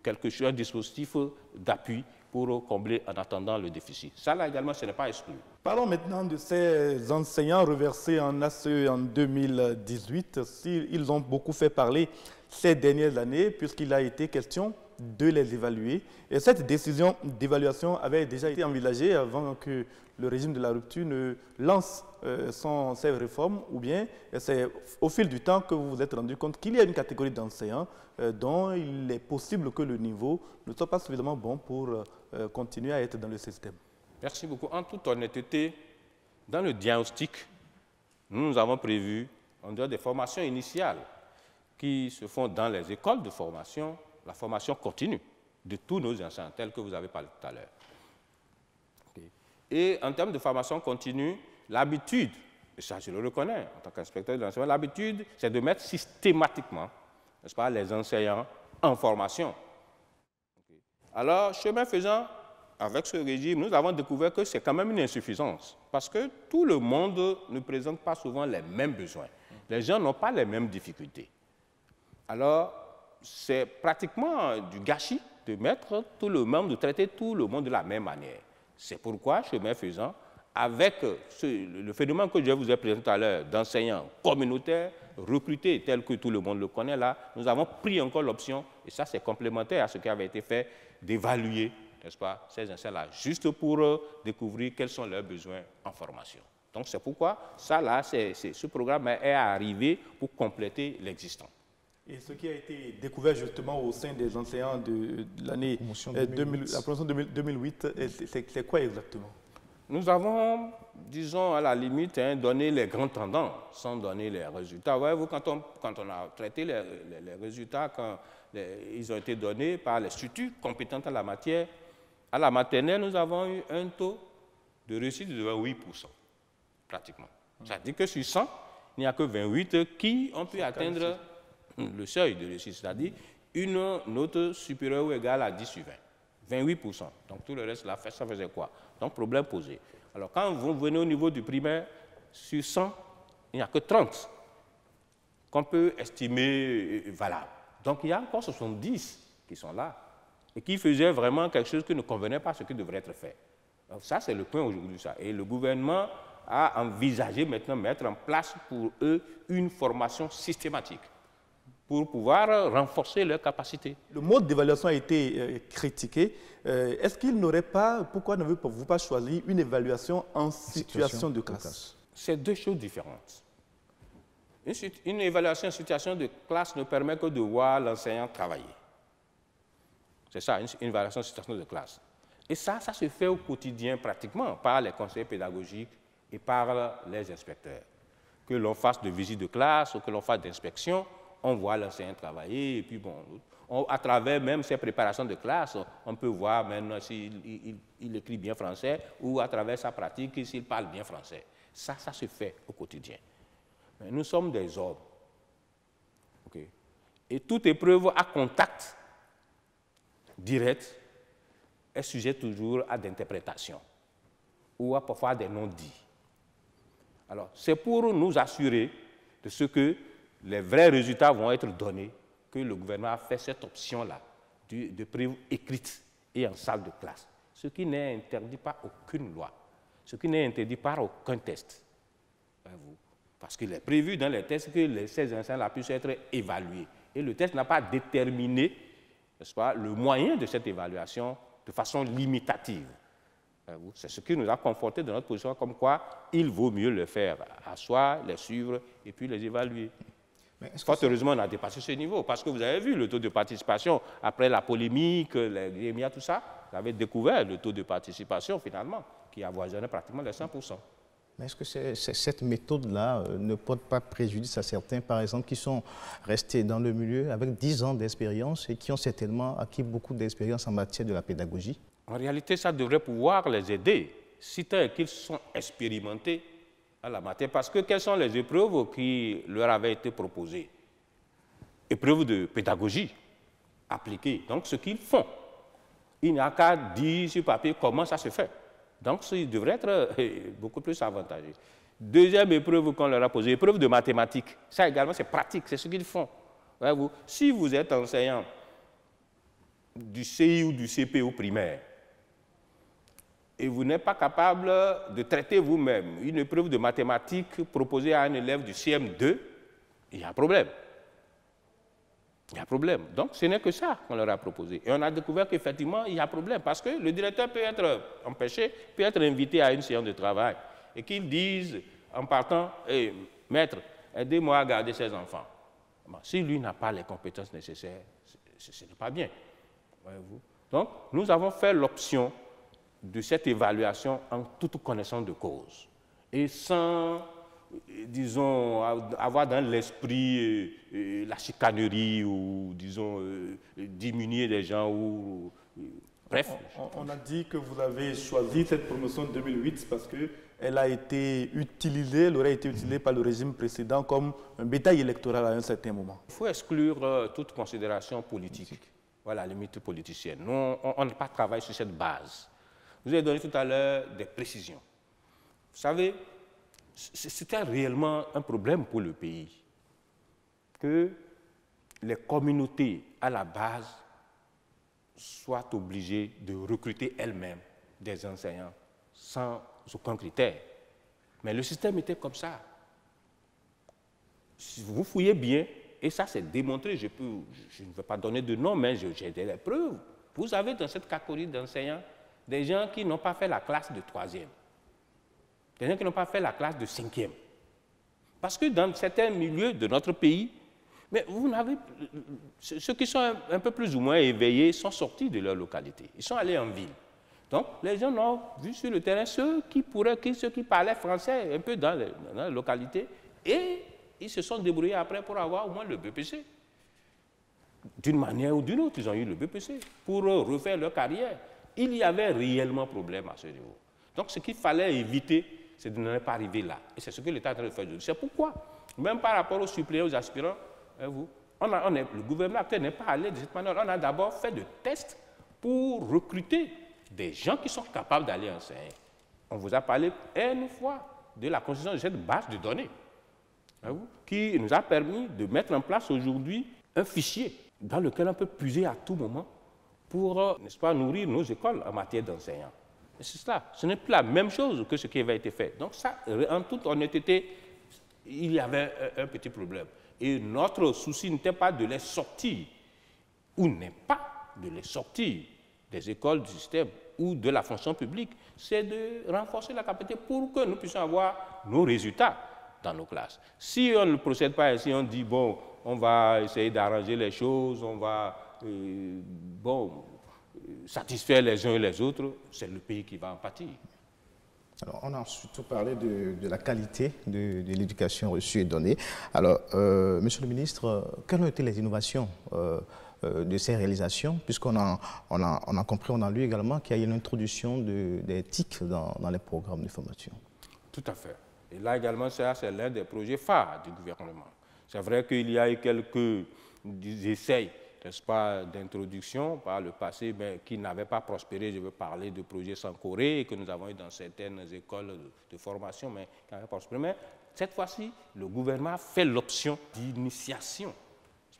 quelque chose, un dispositif d'appui pour combler en attendant le déficit. Ça, là également, ce n'est pas exclu. Parlons maintenant de ces enseignants reversés en ACE en 2018. Ils ont beaucoup fait parler ces dernières années, puisqu'il a été question de les évaluer. Et cette décision d'évaluation avait déjà été envisagée avant que le régime de la rupture ne lance ses réformes, ou bien c'est au fil du temps que vous vous êtes rendu compte qu'il y a une catégorie d'enseignants dont il est possible que le niveau ne soit pas suffisamment bon pour continuer à être dans le système. Merci beaucoup. En toute honnêteté, dans le diagnostic, nous avons prévu, en dehors des formations initiales qui se font dans les écoles de formation, la formation continue de tous nos enseignants, tels que vous avez parlé tout à l'heure. Okay. Et en termes de formation continue, l'habitude, et ça je le reconnais en tant qu'inspecteur de l'enseignement, l'habitude, c'est de mettre systématiquement, n'est-ce pas, les enseignants en formation. Okay. Alors, chemin faisant, avec ce régime, nous avons découvert que c'est quand même une insuffisance, parce que tout le monde ne présente pas souvent les mêmes besoins. Les gens n'ont pas les mêmes difficultés. Alors, c'est pratiquement du gâchis de mettre tout le monde, de traiter tout le monde de la même manière. C'est pourquoi, chemin faisant, avec le phénomène que je vous ai présenté tout à l'heure d'enseignants communautaires, recruter tel que tout le monde le connaît là, nous avons pris encore l'option, et ça c'est complémentaire à ce qui avait été fait, d'évaluer, n'est-ce pas, ces enseignants-là, juste pour découvrir quels sont leurs besoins en formation. Donc c'est pourquoi ça là, ce programme est arrivé pour compléter l'existant. Et ce qui a été découvert justement au sein des enseignants de l'année la promotion 2008, c'est quoi exactement? Nous avons, disons, à la limite, donné les grandes tendances, sans donner les résultats. Voyez-vous, quand on a traité les résultats, quand ils ont été donnés par les structures compétentes en la matière, à la maternelle, nous avons eu un taux de réussite de 28%, pratiquement. C'est-à-dire que sur 100, il n'y a que 28 qui ont pu atteindre le seuil de réussite, c'est-à-dire une note supérieure ou égale à 10 sur 20. 28%. Donc tout le reste, ça faisait quoi? Donc problème posé. Alors quand vous venez au niveau du primaire, sur 100, il n'y a que 30 qu'on peut estimer valable. Donc il y a encore 70 qui sont là et qui faisaient vraiment quelque chose qui ne convenait pas à ce qui devrait être fait. Donc ça, c'est le point aujourd'hui. Ça. Et le gouvernement a envisagé maintenant mettre en place pour eux une formation systématique pour pouvoir renforcer leurs capacités. Le mode d'évaluation a été critiqué. Est-ce qu'il n'aurait pas, pourquoi n'avez-vous pas choisi une évaluation en situation de classe? C'est deux choses différentes. Une évaluation en situation de classe ne permet que de voir l'enseignant travailler. C'est ça, une évaluation en situation de classe. Et ça se fait au quotidien pratiquement par les conseillers pédagogiques et par les inspecteurs. Que l'on fasse de visite de classe ou que l'on fasse d'inspection, on voit l'enseignant travailler, et puis bon, à travers même ses préparations de classe, on peut voir maintenant s'il écrit bien français ou à travers sa pratique s'il parle bien français. Ça se fait au quotidien. Mais nous sommes des hommes. Okay? Et toute épreuve à contact direct est sujet toujours à d'interprétation ou à parfois des non-dits. Alors, c'est pour nous assurer de ce que les vrais résultats vont être donnés que le gouvernement a fait cette option-là de preuve écrite et en salle de classe, ce qui n'est interdit par aucune loi, ce qui n'est interdit par aucun test. Parce qu'il est prévu dans les tests que ces enseignants puissent être évalués. Et le test n'a pas déterminé, n'est-ce pas, le moyen de cette évaluation de façon limitative. C'est ce qui nous a conforté dans notre position, comme quoi il vaut mieux le faire à soi, les suivre et puis les évaluer. Fort heureusement, on a dépassé ce niveau, parce que vous avez vu le taux de participation, après la polémique, les GMIA, tout ça, vous avez découvert le taux de participation, finalement, qui avoisinait pratiquement les 100%. Mais est-ce que cette méthode-là ne porte pas préjudice à certains, par exemple, qui sont restés dans le milieu avec 10 ans d'expérience et qui ont certainement acquis beaucoup d'expérience en matière de la pédagogie? En réalité, ça devrait pouvoir les aider, si tant qu'ils sont expérimentés à la matière, parce que quelles sont les épreuves qui leur avaient été proposées? Épreuves de pédagogie appliquées, donc ce qu'ils font. Il n'y a qu'à dire sur papier comment ça se fait. Donc, ils devraient être beaucoup plus avantageux. Deuxième épreuve qu'on leur a posée, épreuve de mathématiques. Ça également, c'est pratique, c'est ce qu'ils font. Voyez-vous, si vous êtes enseignant du CI ou du CP au primaire, et vous n'êtes pas capable de traiter vous-même une épreuve de mathématiques proposée à un élève du CM2, il y a un problème. Il y a un problème. Donc, ce n'est que ça qu'on leur a proposé. Et on a découvert qu'effectivement, il y a un problème, parce que le directeur peut être empêché, peut être invité à une séance de travail, et qu'il dise, en partant, hey, maître, aidez-moi à garder ces enfants. Bon, si lui n'a pas les compétences nécessaires, ce n'est pas bien. Voyez-vous. Donc, nous avons fait l'option de cette évaluation en toute connaissance de cause et sans, disons, avoir dans l'esprit la chicanerie ou, disons, diminuer les gens ou... bref. On a dit que vous avez choisi cette promotion 2008 parce qu'elle a été utilisée, elle aurait été utilisée par le régime précédent comme un bétail électoral à un certain moment. Il faut exclure toute considération politique, voilà, limite politicienne. Nous, on n'a pas travaillé sur cette base. Vous avez donné tout à l'heure des précisions. Vous savez, c'était réellement un problème pour le pays que les communautés à la base soient obligées de recruter elles-mêmes des enseignants sans aucun critère. Mais le système était comme ça. Si vous fouillez bien, et ça c'est démontré, je ne vais pas donner de nom, mais j'ai des preuves. Vous avez dans cette catégorie d'enseignants des gens qui n'ont pas fait la classe de 3e, des gens qui n'ont pas fait la classe de 5e. Parce que dans certains milieux de notre pays, mais vous n'avez, ceux qui sont un peu plus ou moins éveillés sont sortis de leur localité. Ils sont allés en ville. Donc, les gens ont vu sur le terrain ceux qui parlaient français un peu dans la localité et ils se sont débrouillés après pour avoir au moins le BPC. D'une manière ou d'une autre, ils ont eu le BPC pour refaire leur carrière. Il y avait réellement problème à ce niveau. Donc, ce qu'il fallait éviter, c'est de ne pas arriver là. Et c'est ce que l'État est en train de faire. C'est pourquoi, même par rapport aux suppléants, aux aspirants, le gouvernement actuel n'est pas allé de cette manière. On a d'abord fait des tests pour recruter des gens qui sont capables d'aller enseigner. On vous a parlé une fois de la constitution de cette base de données, qui nous a permis de mettre en place aujourd'hui un fichier dans lequel on peut puiser à tout moment pour, n'est-ce pas, nourrir nos écoles en matière d'enseignants. C'est cela. Ce n'est plus la même chose que ce qui avait été fait. Donc ça, en toute honnêteté, il y avait un petit problème. Et notre souci n'était pas de les sortir, ou n'est pas de les sortir des écoles du système ou de la fonction publique, c'est de renforcer la capacité pour que nous puissions avoir nos résultats dans nos classes. Si on ne procède pas ainsi, on dit, bon, on va essayer d'arranger les choses, on va satisfaire les uns et les autres, c'est le pays qui va en pâtir. Alors, on a surtout parlé de la qualité de l'éducation reçue et donnée. Alors, Monsieur le ministre, quelles ont été les innovations de ces réalisations, puisqu'on a compris, on a lu également qu'il y a une introduction des TIC dans les programmes de formation. Tout à fait. Et là également, c'est l'un des projets phares du gouvernement. C'est vrai qu'il y a eu quelques essais, n'est-ce pas, d'introduction par le passé, mais qui n'avaient pas prospéré. Je veux parler de projets Sankoré que nous avons eu dans certaines écoles de formation, mais qui n'avaient pas prospéré. Mais cette fois-ci, le gouvernement a fait l'option d'initiation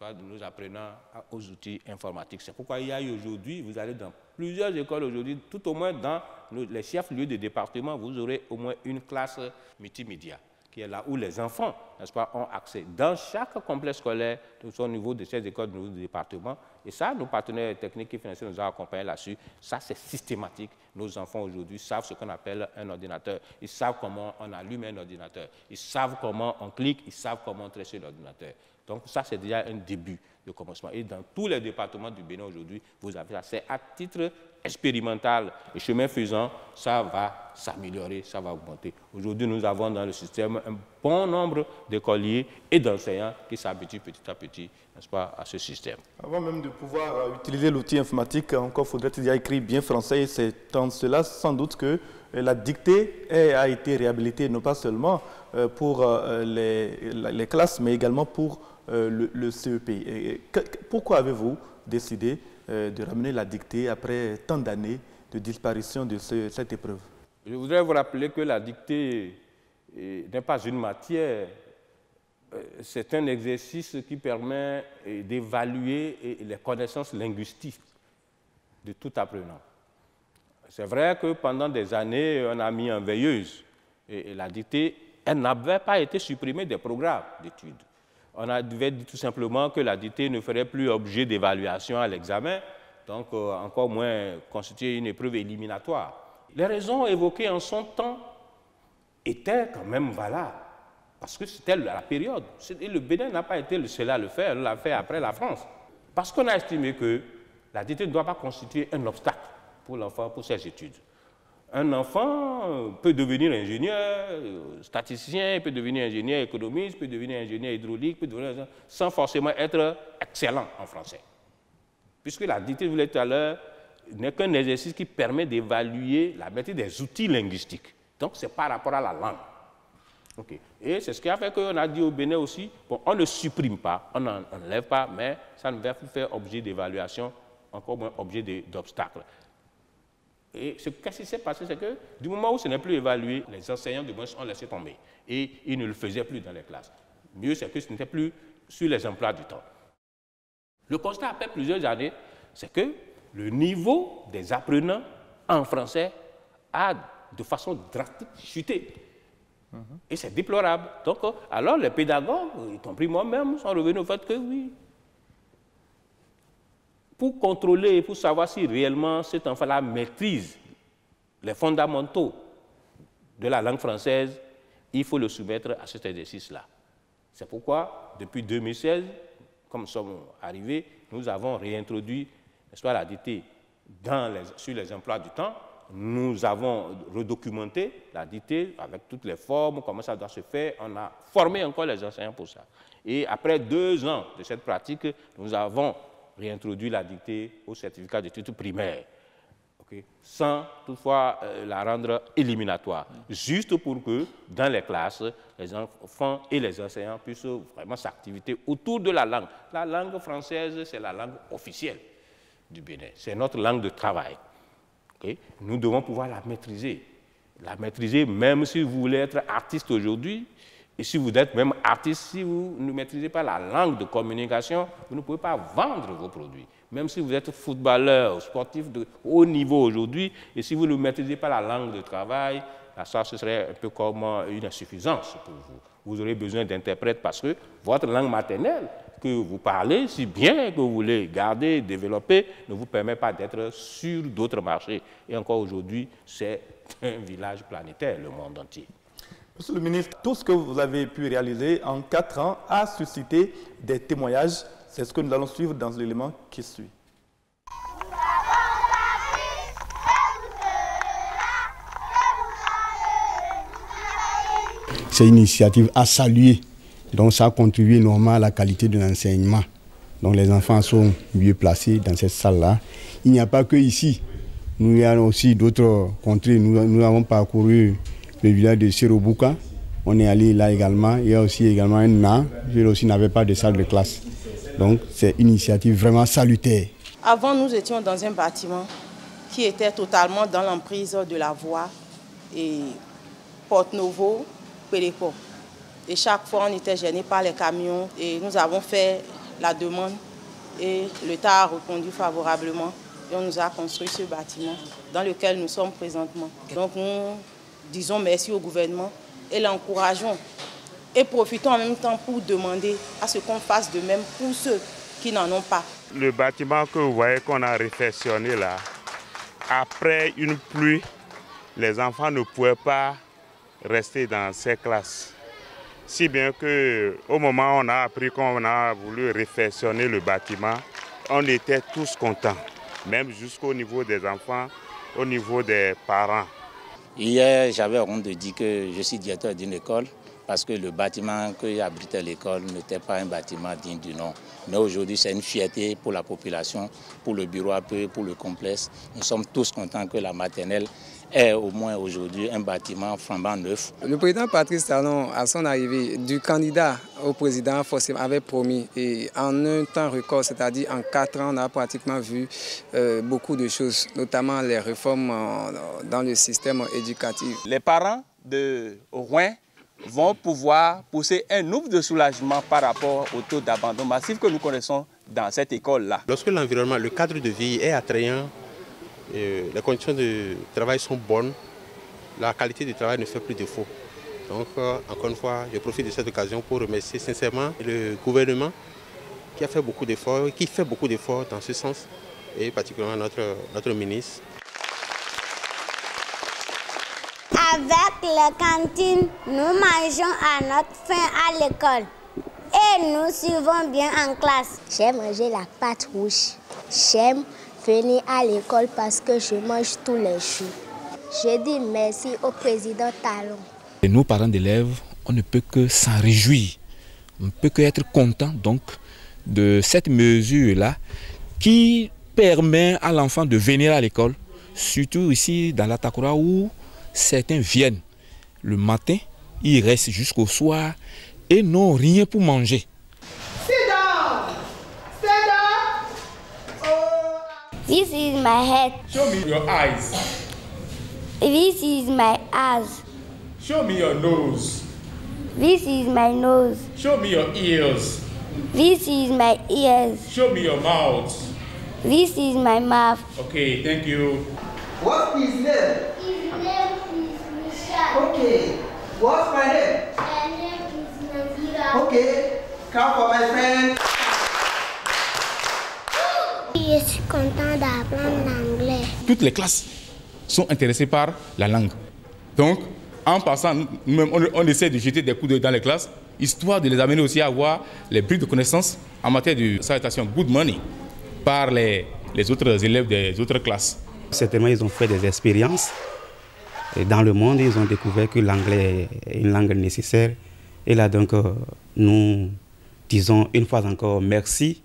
de nos apprenants aux outils informatiques. C'est pourquoi il y a eu aujourd'hui, vous allez dans plusieurs écoles aujourd'hui, tout au moins dans les chefs-lieux de département, vous aurez au moins une classe multimédia, qui est là où les enfants, n'est-ce pas, ont accès. Dans chaque complexe scolaire, au niveau de ces écoles, de départements, et ça, nos partenaires techniques et financiers nous ont accompagnés là-dessus, ça c'est systématique. Nos enfants aujourd'hui savent ce qu'on appelle un ordinateur, ils savent comment on allume un ordinateur, ils savent comment on clique, ils savent comment on traite sur l'ordinateur. Donc ça, c'est déjà un début de commencement. Et dans tous les départements du Bénin aujourd'hui, vous avez ça. C'est à titre expérimental et chemin faisant, ça va s'améliorer, ça va augmenter. Aujourd'hui, nous avons dans le système un bon nombre d'écoliers et d'enseignants qui s'habituent petit à petit, n'est-ce pas, à ce système. Avant même de pouvoir utiliser l'outil informatique, encore faudrait-il dire écrit bien français. C'est en cela, sans doute, que la dictée a été réhabilitée, non pas seulement pour les classes, mais également pour le CEP. Et pourquoi avez-vous décidé de ramener la dictée après tant d'années de disparition de cette épreuve? Je voudrais vous rappeler que la dictée n'est pas une matière, c'est un exercice qui permet d'évaluer les connaissances linguistiques de tout apprenant. C'est vrai que pendant des années, on a mis en veilleuse et la dictée, elle n'avait pas été supprimée des programmes d'études. On avait dit tout simplement que la dictée ne ferait plus objet d'évaluation à l'examen, donc encore moins constituer une épreuve éliminatoire. Les raisons évoquées en son temps étaient quand même valables, parce que c'était la période. Et le Bénin n'a pas été le seul à le faire, on l'a fait après la France. Parce qu'on a estimé que la dictée ne doit pas constituer un obstacle pour l'enfant, pour ses études. Un enfant peut devenir ingénieur, statisticien, peut devenir ingénieur économiste, peut devenir ingénieur hydraulique, peut devenir sans forcément être excellent en français. Puisque la dictée, je vous l'ai dit tout à l'heure, n'est qu'un exercice qui permet d'évaluer la maîtrise des outils linguistiques. Donc, c'est par rapport à la langue. Okay. Et c'est ce qui a fait qu'on a dit au Bénin aussi, bon, on ne supprime pas, on n'enlève pas, mais ça ne va plus faire objet d'évaluation, encore moins objet d'obstacle. Et ce qui s'est passé, c'est que du moment où ce n'est plus évalué, les enseignants de moins ont laissé tomber. Et ils ne le faisaient plus dans les classes. Mieux, c'est que ce n'était plus sur les emplois du temps. Le constat après plusieurs années, c'est que le niveau des apprenants en français a de façon drastique chuté. Et c'est déplorable. Donc, alors les pédagogues, y compris moi-même, sont revenus au fait que oui, pour contrôler, pour savoir si réellement cet enfant-là maîtrise les fondamentaux de la langue française, il faut le soumettre à cet exercice-là. C'est pourquoi, depuis 2016, comme nous sommes arrivés, nous avons réintroduit la dictée sur les emplois du temps. Nous avons redocumenté la dictée avec toutes les formes, comment ça doit se faire. On a formé encore les enseignants pour ça. Et après 2 ans de cette pratique, nous avons réintroduit la dictée au certificat d'études primaires, sans toutefois la rendre éliminatoire, juste pour que dans les classes, les enfants et les enseignants puissent vraiment s'activer autour de la langue. La langue française, c'est la langue officielle du Bénin, c'est notre langue de travail. Nous devons pouvoir la maîtriser même si vous voulez être artiste aujourd'hui, et si vous êtes même artiste, si vous ne maîtrisez pas la langue de communication, vous ne pouvez pas vendre vos produits. Même si vous êtes footballeur, sportif de haut niveau aujourd'hui, et si vous ne maîtrisez pas la langue de travail, ça ce serait un peu comme une insuffisance pour vous. Vous aurez besoin d'interprètes parce que votre langue maternelle que vous parlez, si bien que vous voulez garder, développer, ne vous permet pas d'être sur d'autres marchés. Et encore aujourd'hui, c'est un village planétaire, le monde entier. Monsieur le ministre, tout ce que vous avez pu réaliser en 4 ans a suscité des témoignages. C'est ce que nous allons suivre dans l'élément qui suit. C'est une initiative à saluer. Donc ça a contribué énormément à la qualité de l'enseignement. Donc les enfants sont mieux placés dans cette salle-là. Il n'y a pas que ici. Nous avons aussi d'autres contrées. Nous avons parcouru le village de Serobuka. On est allé là également. Il y a aussi également un an. Je aussi n'avais pas de salle de classe. Donc c'est une initiative vraiment salutaire. Avant, nous étions dans un bâtiment qui était totalement dans l'emprise de la voie et Porte-Novo, Péléco. Et chaque fois, on était gêné par les camions et nous avons fait la demande et l'État a répondu favorablement et on nous a construit ce bâtiment dans lequel nous sommes présentement. Donc nous disons merci au gouvernement et l'encourageons et profitons en même temps pour demander à ce qu'on fasse de même pour ceux qui n'en ont pas. Le bâtiment que vous voyez qu'on a réfectionné là, après une pluie, les enfants ne pouvaient pas rester dans ces classes. Si bien qu'au moment où on a appris qu'on a voulu réfectionner le bâtiment, on était tous contents, même jusqu'au niveau des enfants, au niveau des parents. Hier, j'avais honte de dire que je suis directeur d'une école parce que le bâtiment qui abritait l'école n'était pas un bâtiment digne du nom. Mais aujourd'hui, c'est une fierté pour la population, pour le bureau APE, pour le complexe. Nous sommes tous contents que la maternelle ait au moins aujourd'hui un bâtiment flambant neuf. Le président Patrice Talon, à son arrivée, du candidat au président forcément avait promis. Et en un temps record, c'est-à-dire en 4 ans, on a pratiquement vu beaucoup de choses, notamment les réformes dans le système éducatif. Les parents de Rouen vont pouvoir pousser un ouf de soulagement par rapport au taux d'abandon massif que nous connaissons dans cette école-là. Lorsque l'environnement, le cadre de vie est attrayant, les conditions de travail sont bonnes, la qualité du travail ne fait plus défaut. Donc, encore une fois, je profite de cette occasion pour remercier sincèrement le gouvernement qui a fait beaucoup d'efforts, qui fait beaucoup d'efforts dans ce sens, et particulièrement notre ministre. Avec la cantine, nous mangeons à notre faim à l'école et nous suivons bien en classe. J'aime manger la pâte rouge. J'aime venir à l'école parce que je mange tous les jours. Je dis merci au président Talon. Et nous, parents d'élèves, on ne peut que s'en réjouir. On ne peut que être content donc de cette mesure-là qui permet à l'enfant de venir à l'école, surtout ici dans la Takura où certains viennent le matin, ils restent jusqu'au soir et n'ont rien pour manger. This is my head. Show me your eyes. This is my eyes. Show me your nose. This is my nose. Show me your ears. This is my ears. Show me your mouth. This is my mouth. Okay, thank you. What's his name? His name is Michelle. Okay. What's my name? My name is Nazira. Okay, come for my friend. Je suis content d'apprendre l'anglais. Toutes les classes sont intéressées par la langue. Donc, en passant, nous-mêmes, on essaie de jeter des coups d'œil dans les classes, histoire de les amener aussi à avoir les briques de connaissances en matière de salutation good morning par les autres élèves des autres classes. Certainement, ils ont fait des expériences. Et dans le monde, ils ont découvert que l'anglais est une langue nécessaire. Et là, donc, nous disons une fois encore merci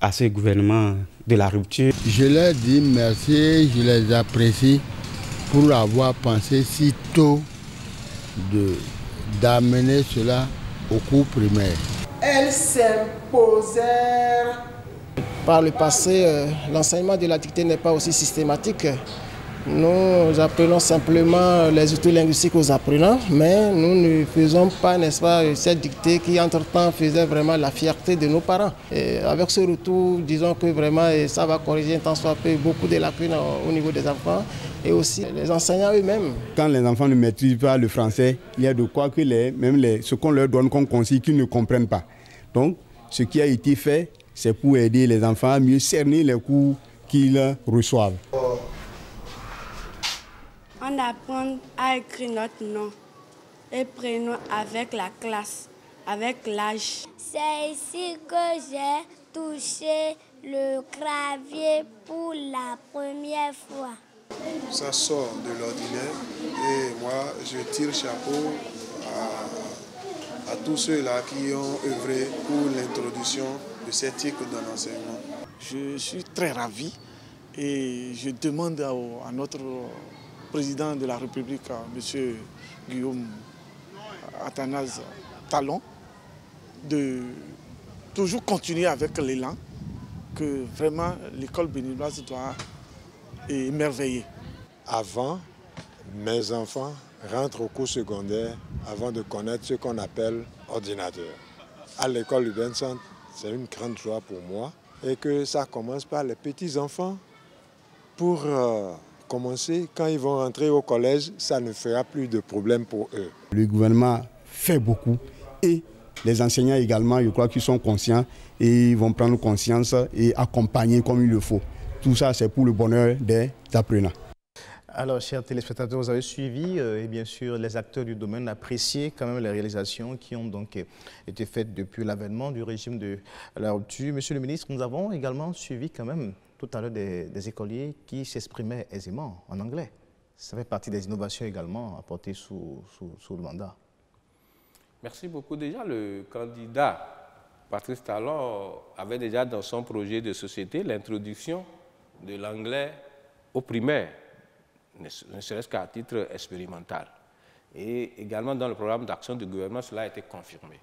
à ce gouvernement de la rupture. Je leur dis merci, je les apprécie pour avoir pensé si tôt d'amener cela au cours primaire. Elles s'imposèrent. Par le passé, l'enseignement de la dictée n'est pas aussi systématique. Nous apprenons simplement les outils linguistiques aux apprenants, mais nous ne faisons pas, n'est-ce pas, cette dictée qui entre-temps faisait vraiment la fierté de nos parents. Et avec ce retour, disons que vraiment ça va corriger tant soit peu beaucoup de lacunes au niveau des enfants et aussi les enseignants eux-mêmes. Quand les enfants ne maîtrisent pas le français, il y a de quoi que ce qu'on leur donne comme consigne qu'ils ne comprennent pas. Donc, ce qui a été fait, c'est pour aider les enfants à mieux cerner les cours qu'ils reçoivent. On apprend à écrire notre nom et prénom avec la classe, avec l'âge. C'est ici que j'ai touché le clavier pour la première fois. Ça sort de l'ordinaire et moi je tire chapeau à tous ceux-là qui ont œuvré pour l'introduction de cette type dans l'enseignement. Je suis très ravi et je demande à notre président de la République, M. Guillaume Athanase Talon, de toujours continuer avec l'élan, que vraiment l'école béninoise doit émerveiller. Avant, mes enfants rentrent au cours secondaire avant de connaître ce qu'on appelle ordinateur. À l'école du Benson, c'est une grande joie pour moi et que ça commence par les petits-enfants pour commencer. Quand ils vont rentrer au collège, ça ne fera plus de problème pour eux. Le gouvernement fait beaucoup et les enseignants également, je crois qu'ils sont conscients et ils vont prendre conscience et accompagner comme il le faut. Tout ça, c'est pour le bonheur des apprenants. Alors, chers téléspectateurs, vous avez suivi et bien sûr les acteurs du domaine apprécié quand même les réalisations qui ont donc été faites depuis l'avènement du régime de la rupture. Monsieur le ministre, nous avons également suivi quand même tout à l'heure des écoliers qui s'exprimaient aisément en anglais. Ça fait partie des innovations également apportées sous le mandat. Merci beaucoup. Déjà, le candidat Patrice Talon avait déjà dans son projet de société l'introduction de l'anglais au primaire, ne serait-ce qu'à titre expérimental. Et également dans le programme d'action du gouvernement, cela a été confirmé.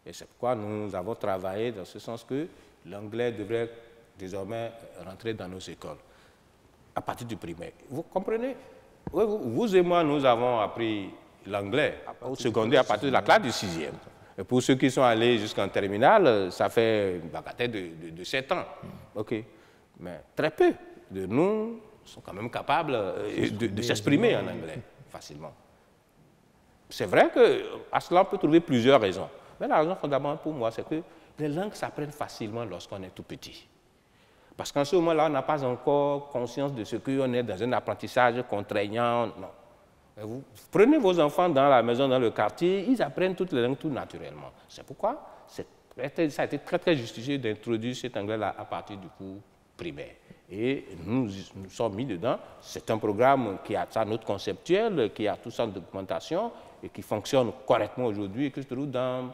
Et c'est pourquoi nous avons travaillé dans ce sens que l'anglais devrait désormais rentrer dans nos écoles à partir du primaire. Vous comprenez? Oui, vous et moi, nous avons appris l'anglais au secondaire à partir de la classe du 6e. Et pour ceux qui sont allés jusqu'en terminale, ça fait une bagatelle de 7 ans. OK. Mais très peu de nous sont quand même capables de s'exprimer en anglais facilement. C'est vrai qu'à cela, on peut trouver plusieurs raisons. Mais la raison fondamentale pour moi, c'est que les langues s'apprennent facilement lorsqu'on est tout petit. Parce qu'en ce moment-là, on n'a pas encore conscience de ce qu'on est dans un apprentissage contraignant. Non. Vous prenez vos enfants dans la maison, dans le quartier, ils apprennent toutes les langues tout naturellement. C'est pourquoi ça a été très, très justifié d'introduire cet anglais-là à partir du cours primaire. Et nous sommes mis dedans. C'est un programme qui a sa note conceptuelle, qui a toute sa documentation et qui fonctionne correctement aujourd'hui et qui se trouve dans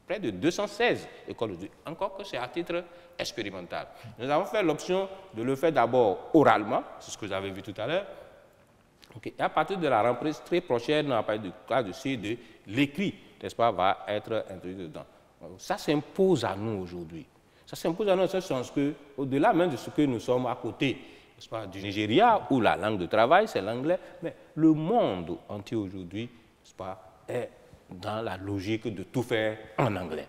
près de 216 écoles aujourd'hui. Encore que c'est à titre expérimental. Nous avons fait l'option de le faire d'abord oralement, c'est ce que vous avez vu tout à l'heure. Okay. Et à partir de la rentrée très prochaine, à partir du cas de C2, l'écrit, n'est-ce pas, va être introduit dedans. Ça s'impose à nous aujourd'hui. Ça s'impose à nous dans ce sens qu'au-delà même de ce que nous sommes à côté, n'est-ce pas, du Nigeria, où la langue de travail, c'est l'anglais, mais le monde entier aujourd'hui, n'est-ce pas, est dans la logique de tout faire en anglais.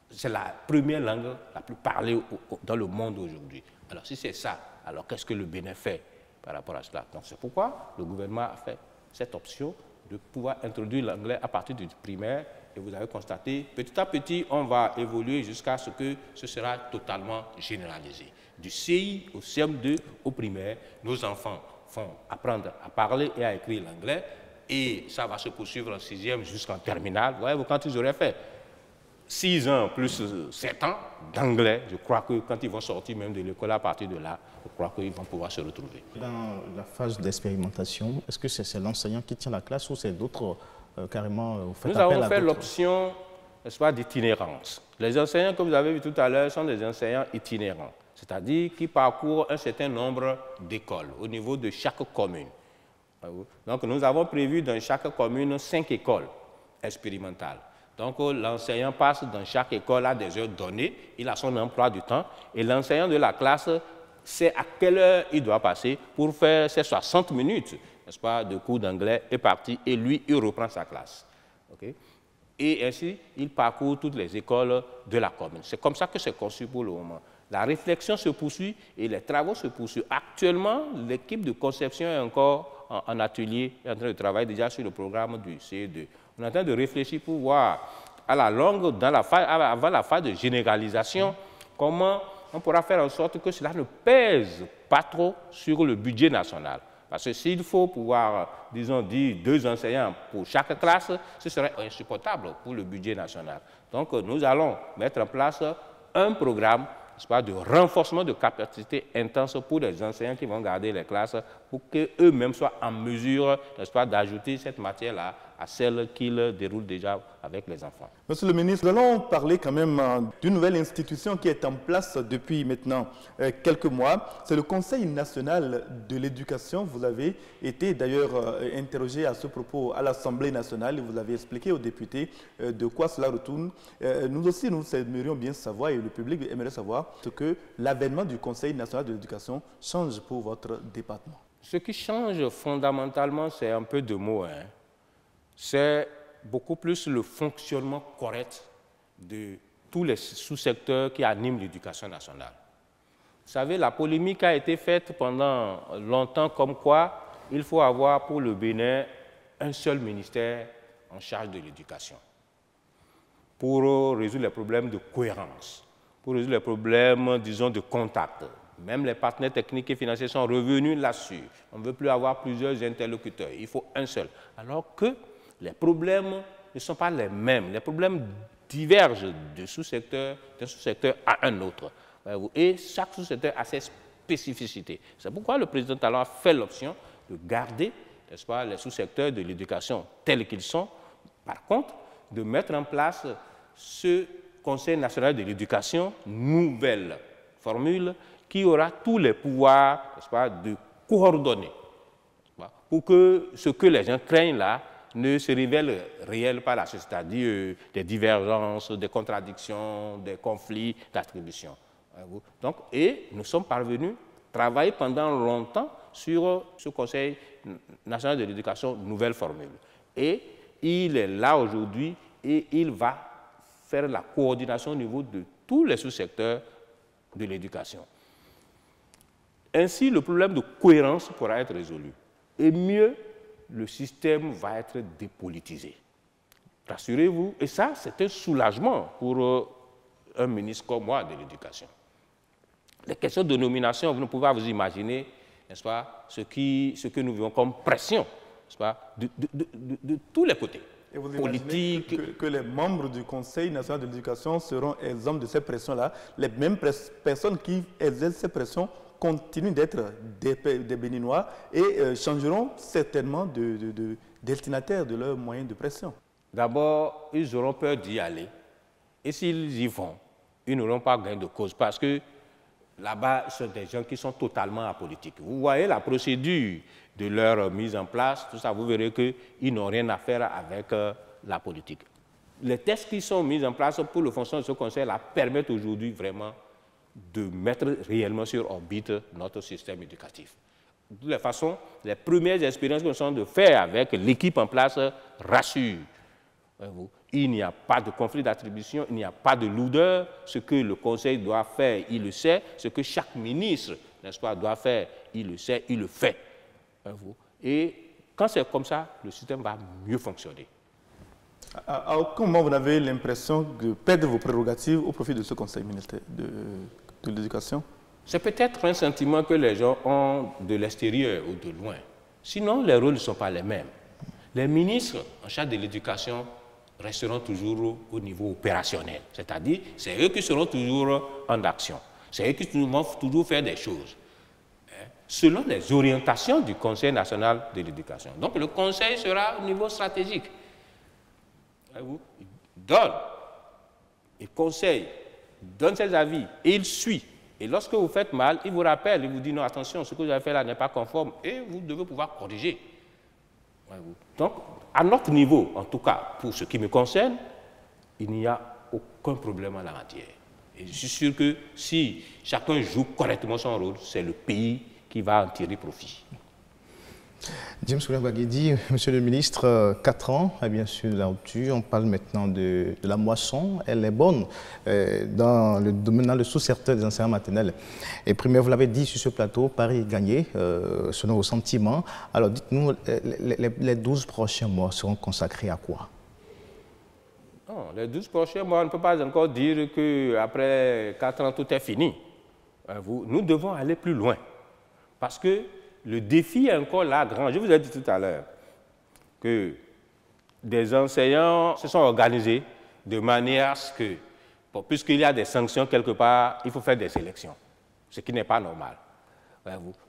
C'est la première langue la plus parlée dans le monde aujourd'hui. Alors si c'est ça, alors qu'est-ce que le Bénin fait par rapport à cela? Donc c'est pourquoi le gouvernement a fait cette option de pouvoir introduire l'anglais à partir du primaire. Et vous avez constaté, petit à petit, on va évoluer jusqu'à ce que ce sera totalement généralisé. Du CI au CM2 au primaire, nos enfants font apprendre à parler et à écrire l'anglais. Et ça va se poursuivre en 6e jusqu'en terminale. Voyez-vous, quand ils auraient fait 6 ans plus 7 ans d'anglais, je crois que quand ils vont sortir même de l'école à partir de là, je crois qu'ils vont pouvoir se retrouver. Dans la phase d'expérimentation, est-ce que c'est l'enseignant qui tient la classe ou c'est d'autres carrément Nous avons fait l'option d'itinérance. Les enseignants que vous avez vus tout à l'heure sont des enseignants itinérants, c'est-à-dire qui parcourent un certain nombre d'écoles au niveau de chaque commune. Donc nous avons prévu dans chaque commune 5 écoles expérimentales. Donc l'enseignant passe dans chaque école à des heures données, il a son emploi du temps et l'enseignant de la classe sait à quelle heure il doit passer pour faire ses 60 minutes, n'est-ce pas, de cours d'anglais est parti et lui, il reprend sa classe. Okay? Et ainsi, il parcourt toutes les écoles de la commune. C'est comme ça que c'est conçu pour le moment. La réflexion se poursuit et les travaux se poursuivent. Actuellement, l'équipe de conception est encore en atelier, est en train de travailler déjà sur le programme du CE2. On est en train de réfléchir pour voir à la longue, avant la phase de généralisation, comment on pourra faire en sorte que cela ne pèse pas trop sur le budget national. Parce que s'il faut pouvoir, disons, dire 2 enseignants pour chaque classe, ce serait insupportable pour le budget national. Donc nous allons mettre en place un programme de renforcement de capacité intense pour les enseignants qui vont garder les classes pour qu'eux-mêmes soient en mesure d'ajouter cette matière-là à celle qu'ils déroulent déjà avec les enfants. Monsieur le ministre, nous allons parler quand même d'une nouvelle institution qui est en place depuis maintenant quelques mois. C'est le Conseil national de l'éducation. Vous avez été d'ailleurs interrogé à ce propos à l'Assemblée nationale et vous avez expliqué aux députés de quoi cela retourne. Nous aussi, nous aimerions bien savoir et le public aimerait savoir ce que l'avènement du Conseil national de l'éducation change pour votre département. Ce qui change fondamentalement, c'est un peu de mots, hein. C'est beaucoup plus le fonctionnement correct de tous les sous-secteurs qui animent l'éducation nationale. Vous savez, la polémique a été faite pendant longtemps comme quoi il faut avoir pour le Bénin un seul ministère en charge de l'éducation pour résoudre les problèmes de cohérence, pour résoudre les problèmes, disons, de contact. Même les partenaires techniques et financiers sont revenus là-dessus. On ne veut plus avoir plusieurs interlocuteurs, il faut un seul. Alors que les problèmes ne sont pas les mêmes. Les problèmes divergent d'un sous-secteur à un autre. Et chaque sous-secteur a ses spécificités. C'est pourquoi le président Talon a fait l'option de garder, n'est-ce pas, les sous-secteurs de l'éducation tels qu'ils sont. Par contre, de mettre en place ce Conseil national de l'éducation, nouvelle formule, qui aura tous les pouvoirs, n'est-ce pas, de coordonner. Pour que ce que les gens craignent là, ne se révèle réel par la suite, c'est-à-dire des divergences, des contradictions, des conflits d'attribution. Et nous sommes parvenus à travailler pendant longtemps sur ce Conseil national de l'éducation, nouvelle formule. Et il est là aujourd'hui et il va faire la coordination au niveau de tous les sous-secteurs de l'éducation. Ainsi, le problème de cohérence pourra être résolu. Et mieux, le système va être dépolitisé. Rassurez-vous, et ça, c'est un soulagement pour un ministre comme moi de l'Éducation. Les questions de nomination, vous ne pouvez pas vous imaginer, n'est-ce pas, ce que nous vivons comme pression, n'est-ce pas, de tous les côtés. Et vous imaginez que les membres du Conseil national de l'éducation seront exempts de ces pressions-là, les mêmes personnes qui exercent ces pressions continuent d'être des Béninois et changeront certainement de destinataire de leurs moyens de pression. D'abord, ils auront peur d'y aller. Et s'ils y vont, ils n'auront pas gain de cause parce que là-bas, ce sont des gens qui sont totalement apolitiques. Vous voyez la procédure de leur mise en place, tout ça, vous verrez qu'ils n'ont rien à faire avec la politique. Les tests qui sont mis en place pour le fonctionnement de ce conseil-là permettent aujourd'hui vraiment de mettre réellement sur orbite notre système éducatif. De toutes les façons, les premières expériences que nous sommes de faire avec l'équipe en place rassurent. Il n'y a pas de conflit d'attribution, il n'y a pas de lourdeur. Ce que le Conseil doit faire, il le sait. Ce que chaque ministre, n'est-ce pas, doit faire, il le sait, il le fait. Et Quand c'est comme ça, le système va mieux fonctionner. À aucun moment vous n'avez l'impression de perdre vos prérogatives au profit de ce conseil ministériel de l'éducation? C'est peut-être un sentiment que les gens ont de l'extérieur ou de loin. Sinon, les rôles ne sont pas les mêmes. Les ministres en charge de l'éducation resteront toujours au niveau opérationnel. C'est-à-dire, c'est eux qui seront toujours en action. C'est eux qui vont toujours faire des choses, selon les orientations du Conseil national de l'éducation. Donc, le Conseil sera au niveau stratégique. Il donne, il conseille, il donne ses avis et il suit. Et lorsque vous faites mal, il vous rappelle, il vous dit non, attention, ce que vous avez fait là n'est pas conforme et vous devez pouvoir corriger. Donc, à notre niveau, en tout cas, pour ce qui me concerne, il n'y a aucun problème à la matière. Et je suis sûr que si chacun joue correctement son rôle, c'est le pays qui va en tirer profit. James Ouliambagidi, Monsieur le ministre, 4 ans, bien sûr, de la rupture. On parle maintenant de la moisson. Elle est bonne dans le domaine, dans le sous-secteur des enseignants maternels. Et primaire, vous l'avez dit sur ce plateau, Paris est gagné, selon vos sentiments. Alors, dites-nous, les 12 prochains mois seront consacrés à quoi? Non, les 12 prochains mois, on ne peut pas encore dire qu'après 4 ans, tout est fini. Nous devons aller plus loin. Parce que le défi est encore là grand. Je vous ai dit tout à l'heure que des enseignants se sont organisés de manière à ce que, puisqu'il y a des sanctions quelque part, il faut faire des sélections, ce qui n'est pas normal.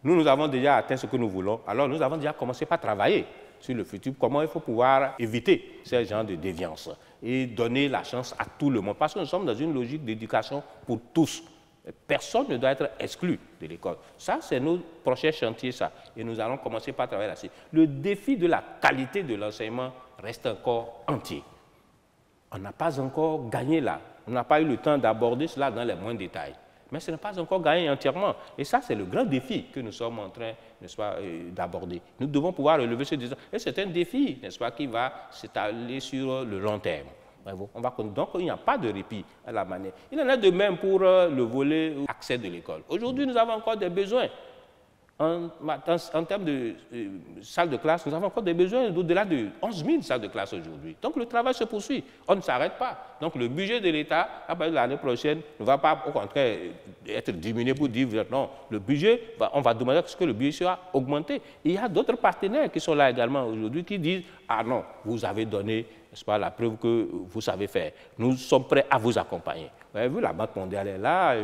Nous avons déjà atteint ce que nous voulons, alors nous avons déjà commencé par travailler sur le futur, comment il faut pouvoir éviter ces genres de déviance et donner la chance à tout le monde, parce que nous sommes dans une logique d'éducation pour tous. Personne ne doit être exclu de l'école. Ça, c'est nos prochains chantiers, ça. Et nous allons commencer par travailler là-dessus. Le défi de la qualité de l'enseignement reste encore entier. On n'a pas encore gagné là. On n'a pas eu le temps d'aborder cela dans les moindres détails. Mais ce n'est pas encore gagné entièrement. Et ça, c'est le grand défi que nous sommes en train, n'est-ce pas, d'aborder. Nous devons pouvoir relever ce défi. Et c'est un défi, n'est-ce pas, qui va s'étaler sur le long terme. Donc, il n'y a pas de répit à la manière. Il en est de même pour le volet accès de l'école. Aujourd'hui, nous avons encore des besoins. En termes de salles de classe, nous avons encore des besoins au-delà de 11 000 salles de classe aujourd'hui. Donc, le travail se poursuit. On ne s'arrête pas. Donc, le budget de l'État, à partir de l'année prochaine, ne va pas, au contraire, être diminué pour dire non, le budget, on va demander que le budget soit augmenté. Il y a d'autres partenaires qui sont là également aujourd'hui qui disent ah non, vous avez donné, n'est-ce pas, la preuve que vous savez faire. Nous sommes prêts à vous accompagner. Vous avez vu, la Banque mondiale est là,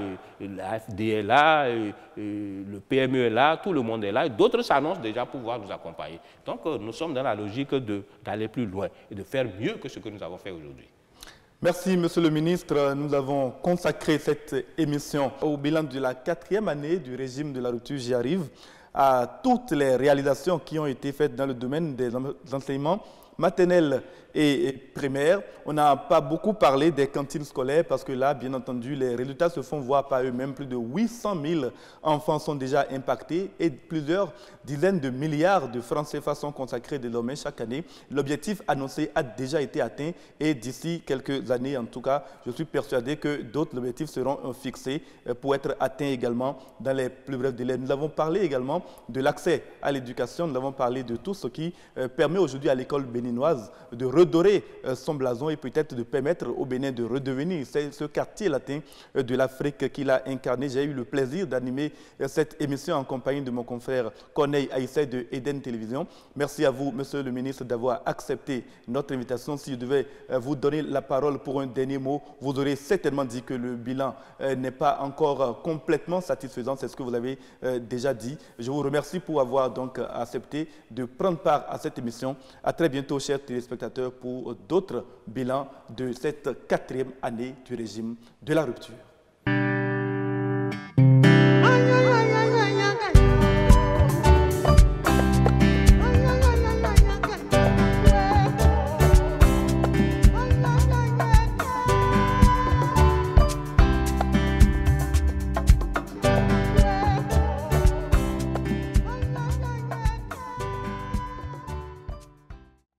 l'AFD est là, le PME est là, tout le monde est là. D'autres s'annoncent déjà pour pouvoir nous accompagner. Donc, nous sommes dans la logique d'aller plus loin et de faire mieux que ce que nous avons fait aujourd'hui. Merci, Monsieur le ministre. Nous avons consacré cette émission au bilan de la 4e année du régime de la rupture. J'y arrive, à toutes les réalisations qui ont été faites dans le domaine des enseignements maternelle et primaire. On n'a pas beaucoup parlé des cantines scolaires parce que là, bien entendu, les résultats se font voir par eux-mêmes. Plus de 800 000 enfants sont déjà impactés et plusieurs dizaines de milliards de francs CFA sont consacrés désormais chaque année. L'objectif annoncé a déjà été atteint et d'ici quelques années, en tout cas, je suis persuadé que d'autres objectifs seront fixés pour être atteints également dans les plus brefs délais. Nous avons parlé également de l'accès à l'éducation, nous avons parlé de tout ce qui permet aujourd'hui à l'école béninoise de redorer son blason et peut-être de permettre au Bénin de redevenir ce quartier latin de l'Afrique qu'il a incarné. J'ai eu le plaisir d'animer cette émission en compagnie de mon confrère Corneille Aïssé de Eden Télévision. Merci à vous, Monsieur le ministre, d'avoir accepté notre invitation. Si je devais vous donner la parole pour un dernier mot, vous aurez certainement dit que le bilan n'est pas encore complètement satisfaisant. C'est ce que vous avez déjà dit. Je vous remercie pour avoir donc accepté de prendre part à cette émission. À très bientôt, chers téléspectateurs, pour d'autres bilans de cette 4e année du régime de la rupture.